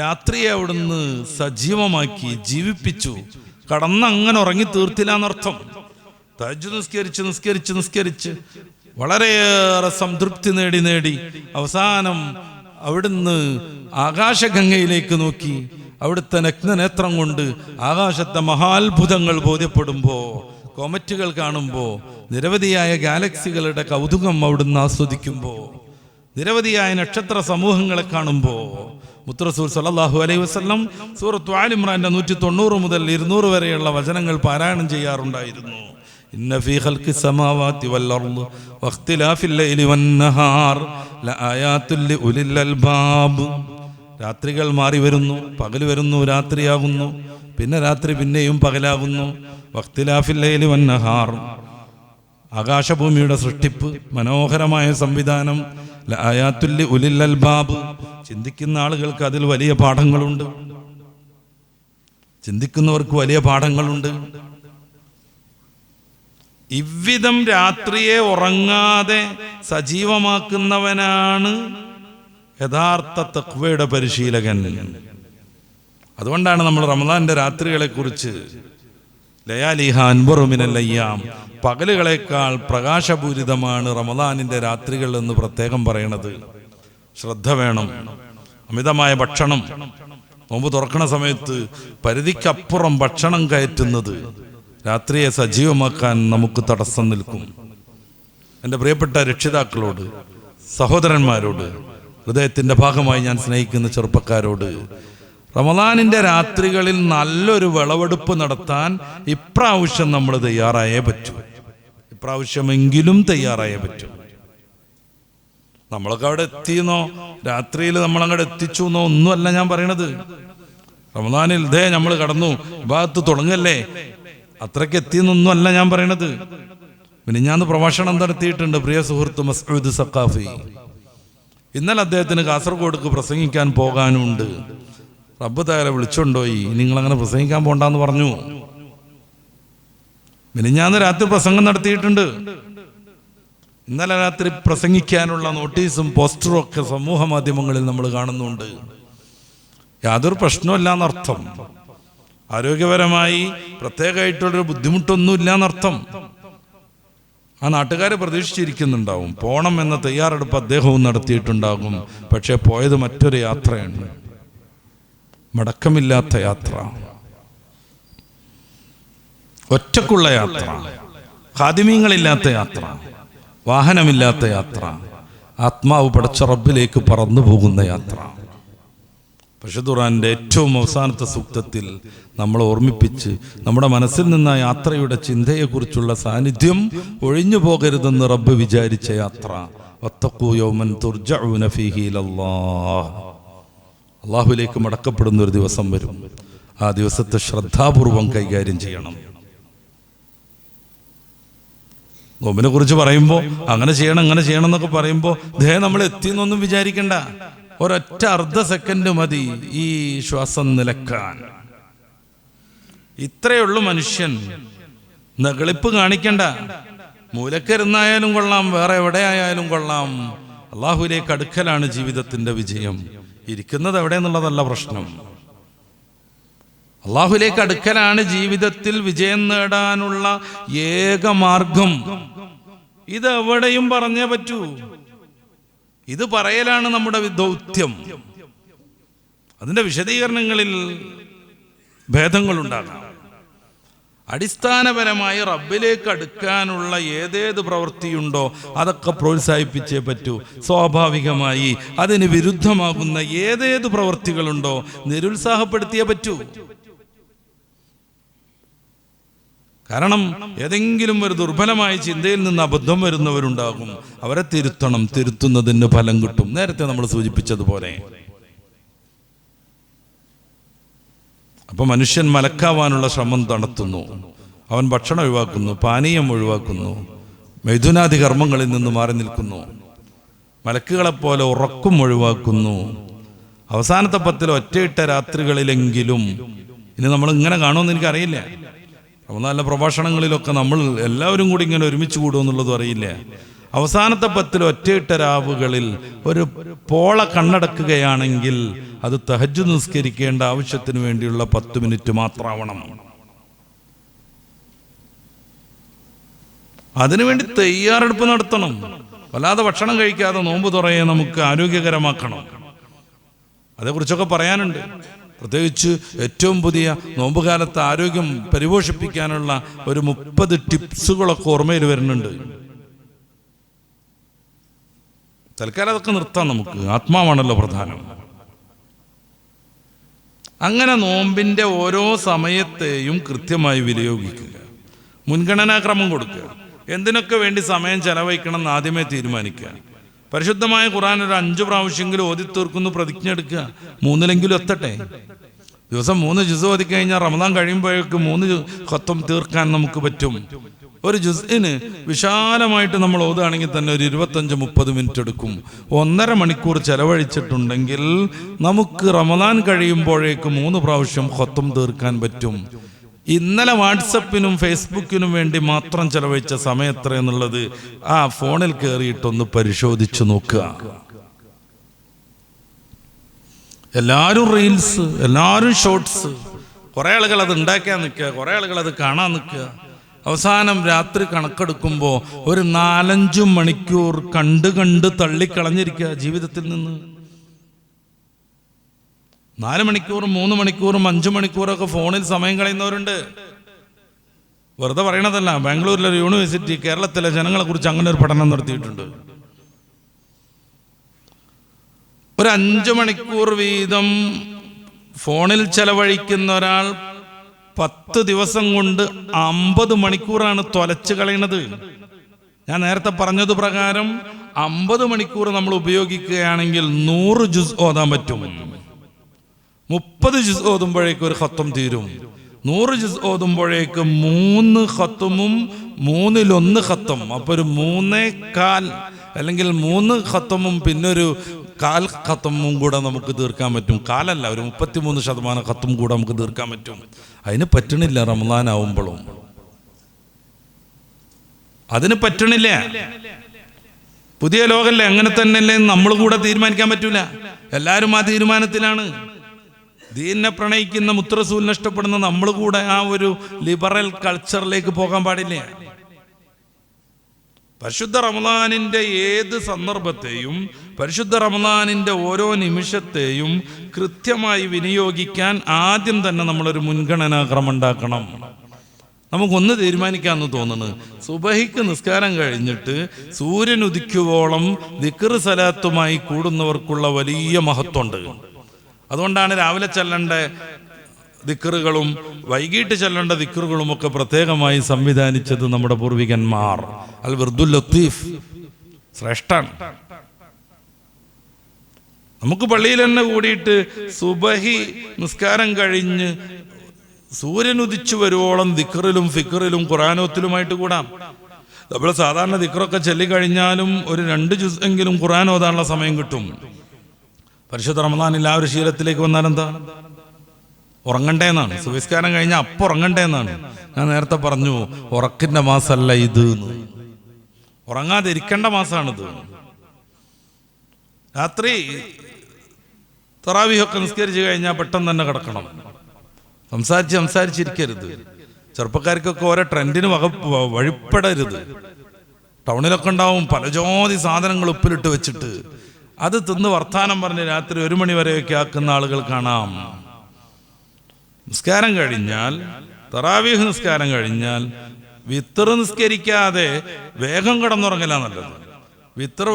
രാത്രിയെ അവിടുന്ന് സജീവമാക്കി ജീവിപ്പിച്ചു. കടന്നങ്ങനെ ഉറങ്ങി തീർത്തില്ല എന്നർത്ഥം. തഹജ്ജുദ് നിസ്കരിച്ച് വളരെയേറെ സംതൃപ്തി നേടി അവസാനം അവിടുന്ന് ആകാശഗംഗയിലേക്ക് നോക്കി. അവിടുത്തെ നഗ്നനേത്രം കൊണ്ട് ആകാശത്തെ മഹാത്ഭുതങ്ങൾ ബോധ്യപ്പെടുമ്പോൾ, കോമറ്റുകൾ കാണുമ്പോൾ, നിരവധിയായ ഗാലക്സികളുടെ കൗതുകം അവിടുന്ന് ആസ്വദിക്കുമ്പോൾ, നിരവധിയായ നക്ഷത്ര സമൂഹങ്ങളെ കാണുമ്പോൾ മുത്തറസൂൽ സല്ലല്ലാഹു അലൈഹി വസല്ലം സൂറത്ത് ആൽ ഇംറാന്റെ 190 മുതൽ 200 വരെയുള്ള വചനങ്ങൾ പാരായണം ചെയ്യാറുണ്ടായിരുന്നു. ഇന്ന ഫീ ഖൽഖി സമാവാതി വൽ അർദ് വഖ്തിലാഫിൽ ലൈലി വൻ നഹാർ ലആയാത്തുൽ ലിഉലിൽ അൽബാബ്. രാത്രികൾ മാറി വരുന്നു, പകൽ വരുന്നു, രാത്രിയാകുന്നു, പിന്നെ രാത്രി പിന്നെയും പകലാകുന്നു. വഖ്തിലാഫിൽ ലൈലി വൻ നഹാർ, ആകാശഭൂമിയുടെ സൃഷ്ടിപ്പ്, മനോഹരമായ സംവിധാനം. ലആയാത്തുൽ ലിഉലിൽ അൽബാബ്, ചിന്തിക്കുന്ന ആളുകൾക്ക് അതിൽ വലിയ പാഠങ്ങളുണ്ട്, ചിന്തിക്കുന്നവർക്ക് വലിയ പാഠങ്ങളുണ്ട്. ഇவ்விധം രാത്രിയെ ഉറങ്ങാതെ സജീവമാക്കുന്നവനാണ് യഥാർത്ഥ തഖ്വയുടെ പരിശീലകൻ. അതുകൊണ്ടാണ് നമ്മൾ റമദാന്റെ രാത്രികളെ കുറിച്ച് ലയാലിഹ അൻവറു മിനൽ അയ്യാം, പകലുകളേക്കാൾ പ്രകാശപൂരിതമാണ് റമദാനിന്റെ രാത്രികൾ എന്ന് പ്രത്യേകം പറയണത്. ശ്രദ്ധ വേണം. അമിതമായ ഭക്ഷണം, നോമ്പ് തുറക്കണ സമയത്ത് പരിധിക്കപ്പുറം ഭക്ഷണം കയറ്റുന്നത് രാത്രിയെ സജീവമാക്കാൻ നമുക്ക് തടസ്സം നിൽക്കും. എൻ്റെ പ്രിയപ്പെട്ട രക്ഷിതാക്കളോട്, സഹോദരന്മാരോട്, ഹൃദയത്തിൻ്റെ ഭാഗമായി ഞാൻ സ്നേഹിക്കുന്ന ചെറുപ്പക്കാരോട്, റമദാനിൻ്റെ രാത്രികളിൽ നല്ലൊരു വിളവെടുപ്പ് നടത്താൻ ഇപ്രാവശ്യം നമ്മൾ തയ്യാറായേ പറ്റൂ. ഇപ്രാവശ്യമെങ്കിലും തയ്യാറായേ പറ്റൂ. നമ്മളൊക്കെ അവിടെ എത്തിയെന്നോ രാത്രിയിൽ നമ്മളങ്ങോട്ട് എത്തിച്ചു എന്നോ ഒന്നുമല്ല ഞാൻ പറയണത്. റമദാനിൽ നമ്മൾ കടന്നു, ഭാഗത്ത് തുടങ്ങല്ലേ, അത്രയ്ക്ക് എത്തിയെന്നൊന്നും അല്ല ഞാൻ പറയണത്. പിന്നെ ഞാൻ പ്രഭാഷണം നടത്തിയിട്ടുണ്ട് പ്രിയ സുഹൃത്ത് മസ്ഊദ് സഖാഫി. ഇന്നലെ അദ്ദേഹത്തിന് കാസർഗോഡ്ക്ക് പ്രസംഗിക്കാൻ പോകാനുണ്ട്. റബ്ബ് തആല വിളിച്ചുകൊണ്ടോയി, നിങ്ങളങ്ങനെ പ്രസംഗിക്കാൻ പോണ്ടെന്ന് പറഞ്ഞു. മിനിഞ്ഞാന്ന് രാത്രി പ്രസംഗം നടത്തിയിട്ടുണ്ട്. ഇന്നലെ രാത്രി പ്രസംഗിക്കാനുള്ള നോട്ടീസും പോസ്റ്ററും ഒക്കെ സമൂഹ മാധ്യമങ്ങളിൽ നമ്മൾ കാണുന്നുണ്ട്. യാതൊരു പ്രശ്നമില്ല എന്നർത്ഥം. ആരോഗ്യപരമായി പ്രത്യേകമായിട്ടുള്ളൊരു ബുദ്ധിമുട്ടൊന്നും ഇല്ല എന്നർത്ഥം. ആ നാട്ടുകാരെ പ്രതീക്ഷിച്ചിരിക്കുന്നുണ്ടാവും. പോണം എന്ന തയ്യാറെടുപ്പ് അദ്ദേഹവും നടത്തിയിട്ടുണ്ടാകും. പക്ഷെ പോയത് മറ്റൊരു യാത്രയാണ്, മടക്കമില്ലാത്ത യാത്ര, ഒറ്റക്കുള്ള യാത്ര, ഖാദിമീങ്ങളില്ലാത്ത യാത്ര, വാഹനമില്ലാത്ത യാത്ര, ആത്മാവ് പടച്ച റബ്ബിലേക്ക് പറന്നു പോകുന്ന യാത്ര. പരിശുദ്ധ ഖുർആന്റെ ഏറ്റവും അവസാനത്തെ സൂക്തത്തിൽ നമ്മളെ ഓർമ്മിപ്പിച്ച് നമ്മുടെ മനസ്സിൽ നിന്ന് ആ യാത്രയുടെ ചിന്തയെക്കുറിച്ചുള്ള സാന്നിധ്യം ഒഴിഞ്ഞു പോകരുതെന്ന് റബ്ബ് വിചാരിച്ച യാത്ര. വത്തഖൂ യൗമൻ തുർജഊന ഫീഹി ഇലല്ലാഹ്. അല്ലാഹുവിലേക്ക് മടക്കപ്പെടുന്ന ഒരു ദിവസം വരും. ആ ദിവസത്തെ ശ്രദ്ധാപൂർവം കൈകാര്യം ചെയ്യണം. നോമ്പിനെ കുറിച്ച് പറയുമ്പോൾ അങ്ങനെ ചെയ്യണം ഇങ്ങനെ ചെയ്യണം എന്നൊക്കെ പറയുമ്പോൾ നമ്മൾ എത്തിയെന്നൊന്നും വിചാരിക്കണ്ട. ഒരൊറ്റ അർദ്ധ സെക്കൻഡ് മതി ഈ ശ്വാസം നിലക്കാൻ. ഇത്രയുള്ളൂ മനുഷ്യൻ. നെകളിപ്പ് കാണിക്കണ്ട. മൂലക്കരുന്നായാലും കൊള്ളാം, വേറെ എവിടെയായാലും കൊള്ളാം. അള്ളാഹുവിലേക്ക് അടുക്കലാണ് ജീവിതത്തിന്റെ വിജയം. ഇരിക്കുന്നത് എവിടെയെന്നുള്ളതല്ല പ്രശ്നം. അള്ളാഹുവിലേക്ക് അടുക്കലാണ് ജീവിതത്തിൽ വിജയം നേടാനുള്ള ഏക മാർഗം. ഇത് എവിടെയും പറഞ്ഞേ പറ്റൂ. ഇത് പറയലാണ് നമ്മുടെ ദൗത്യം. അതിന്റെ വിശദീകരണങ്ങളിൽ ഭേദങ്ങളുണ്ടാകാം. അടിസ്ഥാനപരമായി റബ്ബിലേക്ക് അടുക്കാനുള്ള ഏതേത് പ്രവൃത്തിയുണ്ടോ അതൊക്കെ പ്രോത്സാഹിപ്പിച്ചേ പറ്റൂ. സ്വാഭാവികമായി അതിന് വിരുദ്ധമാകുന്ന ഏതേത് പ്രവൃത്തികളുണ്ടോ നിരുത്സാഹപ്പെടുത്തിയേ പറ്റൂ. കാരണം ഏതെങ്കിലും ഒരു ദുർബലമായ ചിന്തയിൽ നിന്ന് അബദ്ധം വരുന്നവരുണ്ടാകും. അവരെ തിരുത്തണം. തിരുത്തുന്നതിന് ഫലം കിട്ടും. നേരത്തെ നമ്മൾ സൂചിപ്പിച്ചതുപോലെ. അപ്പൊ മനുഷ്യൻ മലക്കാവാനുള്ള ശ്രമം നടത്തുന്നു. അവൻ ഭക്ഷണം ഒഴിവാക്കുന്നു, പാനീയം ഒഴിവാക്കുന്നു, മൈഥുനാദി കർമ്മങ്ങളിൽ നിന്ന് മാറി നിൽക്കുന്നു, മലക്കുകളെപ്പോലെ ഉറക്കം ഒഴിവാക്കുന്നു. അവസാനത്തെ 10 ഒറ്റയിട്ട രാത്രികളിലെങ്കിലും, ഇനി നമ്മൾ ഇങ്ങനെ കാണുമെന്ന് എനിക്കറിയില്ല, നല്ല പ്രഭാഷണങ്ങളിലൊക്കെ നമ്മൾ എല്ലാവരും കൂടി ഇങ്ങനെ ഒരുമിച്ച് കൂടുമെന്നുള്ളതും അറിയില്ല. അവസാനത്തെ 10 ഒറ്റയിട്ട രാവുകളിൽ ഒരു പോള കണ്ണടക്കുകയാണെങ്കിൽ അത് തഹജ്ജുദ് നിസ്കരിക്കേണ്ട ആവശ്യത്തിന് വേണ്ടിയുള്ള 10 മിനിറ്റ് മാത്രമാവണം. അതിനുവേണ്ടി തയ്യാറെടുപ്പ് നടത്തണം. വല്ലാതെ ഭക്ഷണം കഴിക്കാതെ നോമ്പ് തുറയെ നമുക്ക് ആരോഗ്യകരമാക്കണം. അതേക്കുറിച്ചൊക്കെ പറയാനുണ്ട്. പ്രത്യേകിച്ച് ഏറ്റവും പുതിയ നോമ്പുകാലത്ത് ആരോഗ്യം പരിപോഷിപ്പിക്കാനുള്ള ഒരു 30 ടിപ്സുകളൊക്കെ ഓർമ്മയിൽ വരുന്നുണ്ട്. തൽക്കാലം അതൊക്കെ നിർത്താം നമുക്ക്. ആത്മാവാണല്ലോ പ്രധാനം. അങ്ങനെ നോമ്പിന്റെ ഓരോ സമയത്തെയും കൃത്യമായി വിനിയോഗിക്കുക, മുൻഗണനാക്രമം കൊടുക്കുക. എന്തിനൊക്കെ വേണ്ടി സമയം ചെലവഴിക്കണം എന്ന് ആദ്യമേ തീരുമാനിക്കുക. പരിശുദ്ധമായ ഖുർആൻ ഒരു 5 പ്രാവശ്യമെങ്കിലും ഓതി തീർക്കുന്നു പ്രതിജ്ഞ എടുക്കുക. 3-ലെങ്കിലും എത്തട്ടെ. ദിവസം 3 ജുസ് ഓതി കഴിഞ്ഞാൽ റമദാൻ കഴിയുമ്പോഴേക്ക് 3 ഖത്ം തീർക്കാൻ നമുക്ക് പറ്റും. ഒരു ജുസ്ഇന് വിശാലമായിട്ട് നമ്മൾ ഓതുകയാണെങ്കിൽ തന്നെ ഒരു 25-30 മിനിറ്റ് എടുക്കും. 1.5 മണിക്കൂർ ചെലവഴിച്ചിട്ടുണ്ടെങ്കിൽ നമുക്ക് റമദാൻ കഴിയുമ്പോഴേക്ക് 3 പ്രാവശ്യം ഖത്ം തീർക്കാൻ പറ്റും. ഇന്നലെ വാട്സപ്പിനും ഫേസ്ബുക്കിനും വേണ്ടി മാത്രം ചെലവഴിച്ച സമയം എത്രയെന്നുള്ളത് ആ ഫോണിൽ കയറിയിട്ടൊന്ന് പരിശോധിച്ചു നോക്കുക. എല്ലാവരും റീൽസ്, എല്ലാവരും ഷോർട്സ്. കുറെ ആളുകൾ അത് ഉണ്ടാക്കാൻ നിൽക്കുക, കുറെ ആളുകൾ അത് കാണാൻ നിൽക്കുക. അവസാനം രാത്രി കണക്കെടുക്കുമ്പോൾ ഒരു 4-5 മണിക്കൂർ കണ്ട് തള്ളിക്കളഞ്ഞിരിക്കുക ജീവിതത്തിൽ നിന്ന്. 4 മണിക്കൂറും 3 മണിക്കൂറും 5 മണിക്കൂറൊക്കെ ഫോണിൽ സമയം കളയുന്നവരുണ്ട്. വെറുതെ പറയണതല്ല. ബാംഗ്ലൂരിലെ യൂണിവേഴ്സിറ്റി കേരളത്തിലെ ജനങ്ങളെ കുറിച്ച് അങ്ങനെ ഒരു പഠനം നടത്തിയിട്ടുണ്ട്. ഒരു 5 മണിക്കൂർ വീതം ഫോണിൽ ചെലവഴിക്കുന്ന ഒരാൾ 10 ദിവസം കൊണ്ട് 50 മണിക്കൂറാണ് തൊലച്ച് കളയണത്. ഞാൻ നേരത്തെ പറഞ്ഞത് പ്രകാരം 50 മണിക്കൂർ നമ്മൾ ഉപയോഗിക്കുകയാണെങ്കിൽ 100 ജുസ് ഓതാൻ പറ്റും. 30 ജുസ് ഓതുമ്പോഴേക്കും ഒരു ഖത്ം തീരും. 100 ജുസ് ഓതുമ്പോഴേക്ക് 3 ഖത്തുമും 1/3 ഖത്തം. അപ്പോൾ ഒരു 3/4 അല്ലെങ്കിൽ 3 ഖത്തമും പിന്നൊരു 1/4 ഖത്തമും കൂടെ നമുക്ക് തീർക്കാൻ പറ്റും. കാലല്ല, ഒരു 33% ഖത്തം കൂടെ നമുക്ക് തീർക്കാൻ പറ്റും. അതിന് പറ്റണില്ല. റമദാൻ ആവുമ്പോഴും അതിന് പറ്റണില്ല. പുതിയ ലോകല്ലേ, അങ്ങനെ തന്നെയല്ലേ നമ്മൾ കൂടെ തീരുമാനിക്കാൻ പറ്റൂല. എല്ലാവരും ആ തീരുമാനത്തിലാണ്. ദീനിനെ പ്രണയിക്കുന്ന മുത്തറസൂൽ നഷ്ടപ്പെടുന്ന നമ്മൾ കൂടെ ആ ഒരു ലിബറൽ കൾച്ചറിലേക്ക് പോകാൻ പാടില്ല. പരിശുദ്ധ റമദാനിന്റെ ഏത് സന്ദർഭത്തെയും പരിശുദ്ധ റമദാനിന്റെ ഓരോ നിമിഷത്തെയും കൃത്യമായി വിനിയോഗിക്കാൻ ആദ്യം തന്നെ നമ്മളൊരു മുൻഗണനാക്രമം ഉണ്ടാക്കണം. നമുക്കൊന്ന് തീരുമാനിക്കാമെന്ന് തോന്നുന്നു. സുബഹിക്ക് നിസ്കാരം കഴിഞ്ഞിട്ട് സൂര്യൻ ഉദിക്കുവോളം ദിക്ർ സലാത്തുമായി കൂടുന്നവർക്കുള്ള വലിയ മഹത്വമുണ്ട്. അതുകൊണ്ടാണ് രാവിലെ ചെല്ലേണ്ട ദിക്റുകളും വൈകിട്ട് ചെല്ലേണ്ട ദിക്റുകളും ഒക്കെ പ്രത്യേകമായി സംവിധാനിച്ചത് നമ്മുടെ പൂർവികന്മാർ. അൽ വിർദുൽ ലത്തീഫ് ശ്രേഷ്ഠാണ്. നമുക്ക് പള്ളിയിൽ തന്നെ കൂടിയിട്ട് സുബഹി നിസ്കാരം കഴിഞ്ഞ് സൂര്യൻ ഉദിച്ചു വരുവോളം ദിക്റിലും ഫിക്റിലും ഖുർആനോത്തിലുമായിട്ട് കൂടാം. നമ്മൾ സാധാരണ ദിക്റൊക്കെ ചൊല്ലിക്കഴിഞ്ഞാലും ഒരു 2 ജുസ് എങ്കിലും ഖുർആൻ ഓതാനുള്ള സമയം കിട്ടും. പരിശുദ്ധ റമദാനിൽ ആ ഒരു ശീലത്തിലേക്ക് വന്നാൽ എന്താ? ഉറങ്ങണ്ടേന്നാണ്. സുബഹിസ്കാരം കഴിഞ്ഞാൽ അപ്പം ഉറങ്ങണ്ടേന്നാണ്. ഞാൻ നേരത്തെ പറഞ്ഞു, ഉറക്കിന്റെ മാസമല്ല ഇത്, ഉറങ്ങാതിരിക്കേണ്ട മാസമാണിത്. രാത്രി തറാവീഹൊക്കെ നിസ്കരിച്ച് കഴിഞ്ഞാൽ പെട്ടെന്ന് തന്നെ കിടക്കണം. സംസാരിച്ചിരിക്കരുത്. ചെറുപ്പക്കാർക്കൊക്കെ ഓരോ ട്രെൻഡിന് വഴിപ്പെടരുത്. ടൗണിലൊക്കെ ഉണ്ടാവും പലജോതി സാധനങ്ങൾ ഉപ്പിലിട്ട് വെച്ചിട്ട് അത് തിന്ന് വർത്താനം പറഞ്ഞ് രാത്രി 1 മണി വരെയൊക്കെ ആക്കുന്ന ആളുകൾ കാണാം. നിസ്കാരം കഴിഞ്ഞാൽ, തറാവീഹ് നിസ്കാരം കഴിഞ്ഞാൽ വിത്തർ നിസ്കരിക്കാതെ വേഗം കിടന്നുറങ്ങലാ നല്ലത്. വിത്തർ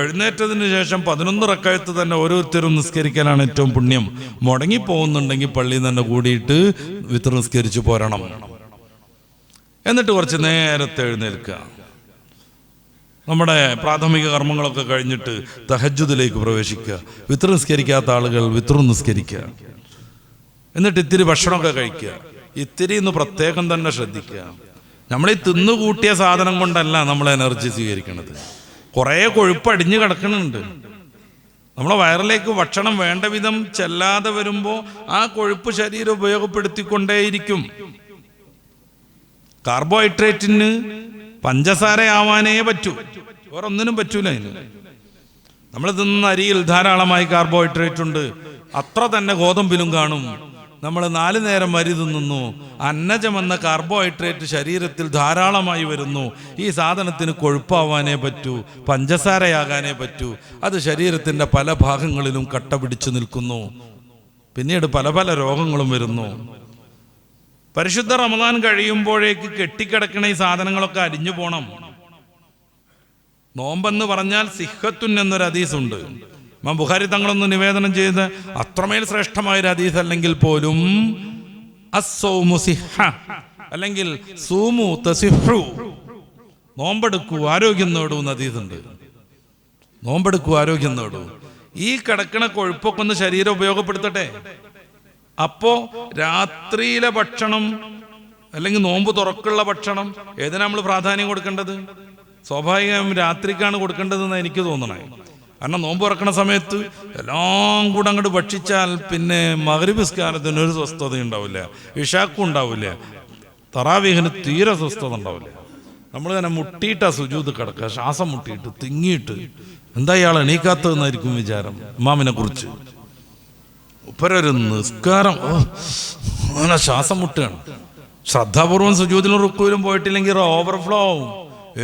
എഴുന്നേറ്റതിന് ശേഷം 11 റക്അത്ത് തന്നെ ഓരോരുത്തരും നിസ്കരിക്കാനാണ് ഏറ്റവും പുണ്യം. മുടങ്ങിപ്പോകുന്നുണ്ടെങ്കിൽ പള്ളിയിൽ തന്നെ കൂടിയിട്ട് വിത്തർ നിസ്കരിച്ച് പോരണം. എന്നിട്ട് കുറച്ച് നേരത്തെ എഴുന്നേൽക്കുക. നമ്മുടെ പ്രാഥമിക കർമ്മങ്ങളൊക്കെ കഴിഞ്ഞിട്ട് തഹജ്ജുദിലേക്ക് പ്രവേശിക്കുക. വിത്തർ നിസ്കരിക്കാത്ത ആളുകൾ വിത്തർ നിസ്കരിക്കുക. എന്നിട്ട് ഇത്തിരി ഭക്ഷണമൊക്കെ കഴിക്കുക. ഇത്തിരി എന്ന് പ്രത്യേകം തന്നെ ശ്രദ്ധിക്കുക. നമ്മൾ ഈ തിന്നുകൂട്ടിയ സാധനം കൊണ്ടല്ല നമ്മൾ എനർജി സ്വീകരിക്കുന്നത്. കുറേ കൊഴുപ്പ് അടിഞ്ഞു കിടക്കുന്നുണ്ട്. നമ്മളെ വയറിലേക്ക് ഭക്ഷണം വേണ്ട വിധം ചെല്ലാതെ വരുമ്പോൾ ആ കൊഴുപ്പ് ശരീരം ഉപയോഗപ്പെടുത്തിക്കൊണ്ടേയിരിക്കും. കാർബോഹൈഡ്രേറ്റിന് പഞ്ചസാര ആവാനേ പറ്റൂ, വേറെ ഒന്നിനും പറ്റൂല. നമ്മൾ തിന്നുന്ന അരിയിൽ ധാരാളമായി കാർബോഹൈഡ്രേറ്റ് ഉണ്ട്. അത്ര തന്നെ ഗോതമ്പിലും കാണും. നമ്മൾ 4 നേരം അരി തിന്നുന്നു. അന്നജം എന്ന കാർബോഹൈഡ്രേറ്റ് ശരീരത്തിൽ ധാരാളമായി വരുന്നു. ഈ സാധനത്തിന് കൊഴുപ്പാവാനേ പറ്റൂ, പഞ്ചസാരയാകാനേ പറ്റൂ. അത് ശരീരത്തിൻ്റെ പല ഭാഗങ്ങളിലും കട്ട പിടിച്ചു നിൽക്കുന്നു. പിന്നീട് പല പല രോഗങ്ങളും വരുന്നു. പരിശുദ്ധ റമദാൻ കഴിയുമ്പോഴേക്ക് കെട്ടിക്കിടക്കണ ഈ സാധനങ്ങളൊക്കെ അരിഞ്ഞു പോണം. നോമ്പെന്ന് പറഞ്ഞാൽ സിഹത്തുൻ എന്നൊരു ഹദീസുണ്ട്. ഇമാം ബുഖാരി തങ്ങളൊന്ന് നിവേദനം ചെയ്ത് അത്രമേൽ ശ്രേഷ്ഠമായൊരു ഹദീസ് അല്ലെങ്കിൽ പോലും അസ്സൗമു സിഹ്ഹ അല്ലെങ്കിൽ സൂമു തസിഹു, നോമ്പെടുക്കൂ ആരോഗ്യം നേടൂ എന്ന് ഹദീസുണ്ട്. നോമ്പെടുക്കൂ ആരോഗ്യം നേടൂ. ഈ കിടക്കണ കൊഴുപ്പൊക്കെ ഒന്ന് ശരീരം ഉപയോഗപ്പെടുത്തട്ടെ. അപ്പോ രാത്രിയിലെ ഭക്ഷണം അല്ലെങ്കിൽ നോമ്പ് തുറക്കുള്ള ഭക്ഷണം ഏതിനാ നമ്മൾ പ്രാധാന്യം കൊടുക്കേണ്ടത്? സ്വാഭാവികം രാത്രിക്കാണ് കൊടുക്കേണ്ടതെന്ന് എനിക്ക് തോന്നണേ. കാരണം നോമ്പ് തുറക്കണ സമയത്ത് എല്ലാം കൂടെ അങ്ങോട്ട് ഭക്ഷിച്ചാൽ പിന്നെ മഗ്രിബ് നിസ്കാരത്തിന് ഒരു സ്വസ്ഥത ഉണ്ടാവില്ല, ഇശാക്കും ഉണ്ടാവില്ല, തറാവീഹിന് തീരെ സ്വസ്ഥത ഉണ്ടാവില്ല. നമ്മൾ തന്നെ മുട്ടിയിട്ടാ സുജൂദ് കിടക്കുക, ശ്വാസം മുട്ടിയിട്ട് തിങ്ങിയിട്ട്. എന്താ ഇയാൾ എണീക്കാത്തതെന്നായിരിക്കും വിചാരം ഇമാമിനെ കുറിച്ച്. ഉപ്പരൊരു നിസ്കാരം അങ്ങനെ ശ്വാസം മുട്ടുകയാണ്. ശ്രദ്ധാപൂർവം സുജൂദിലും റുക്കുവിലും പോയിട്ടില്ലെങ്കിൽ ഓവർഫ്ലോ ആവും.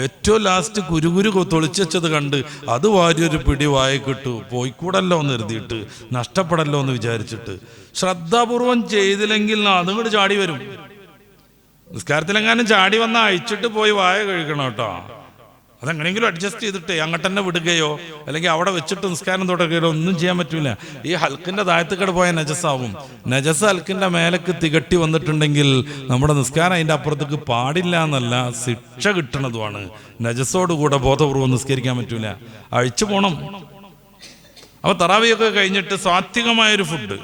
ഏറ്റവും ലാസ്റ്റ് കുരുകുരു തൊളിച്ചത് കണ്ട് അത് വാരിയൊരു പിടി വായിക്കിട്ടു. പോയിക്കൂടല്ലോ എന്ന് എഴുതിയിട്ട്, നഷ്ടപ്പെടല്ലോ എന്ന് വിചാരിച്ചിട്ട് ശ്രദ്ധാപൂർവം ചെയ്തില്ലെങ്കിൽ അതുകൊണ്ട് ചാടി വരും. നിസ്കാരത്തിലെങ്ങാനും ചാടി വന്നാൽ അഴിച്ചിട്ട് പോയി വായ കഴിക്കണം കേട്ടോ. അതെങ്ങനെയെങ്കിലും അഡ്ജസ്റ്റ് ചെയ്തിട്ട് അങ്ങോട്ട് തന്നെ വിടുകയോ അല്ലെങ്കിൽ അവിടെ വെച്ചിട്ട് നിസ്കാരം തുടരുകയോ ഒന്നും ചെയ്യാൻ പറ്റൂല. ഈ ഹൽക്കിന്റെ താഴത്തേക്കടെ പോയ നജസ്സാവും. നജസ് ഹൽക്കിന്റെ മേലേക്ക് തികട്ടി വന്നിട്ടുണ്ടെങ്കിൽ നമ്മുടെ നിസ്കാരം അതിന്റെ അപ്പുറത്തേക്ക് പാടില്ല എന്നല്ല, ശിക്ഷ കിട്ടണതുമാണ്. നജസ്സോടുകൂടെ ബോധപൂർവ്വം നിസ്കരിക്കാൻ പറ്റൂല, അഴിച്ചു പോണം. അപ്പൊ തറാവിയൊക്കെ കഴിഞ്ഞിട്ട് സാത്വികമായൊരു ഫുഡ്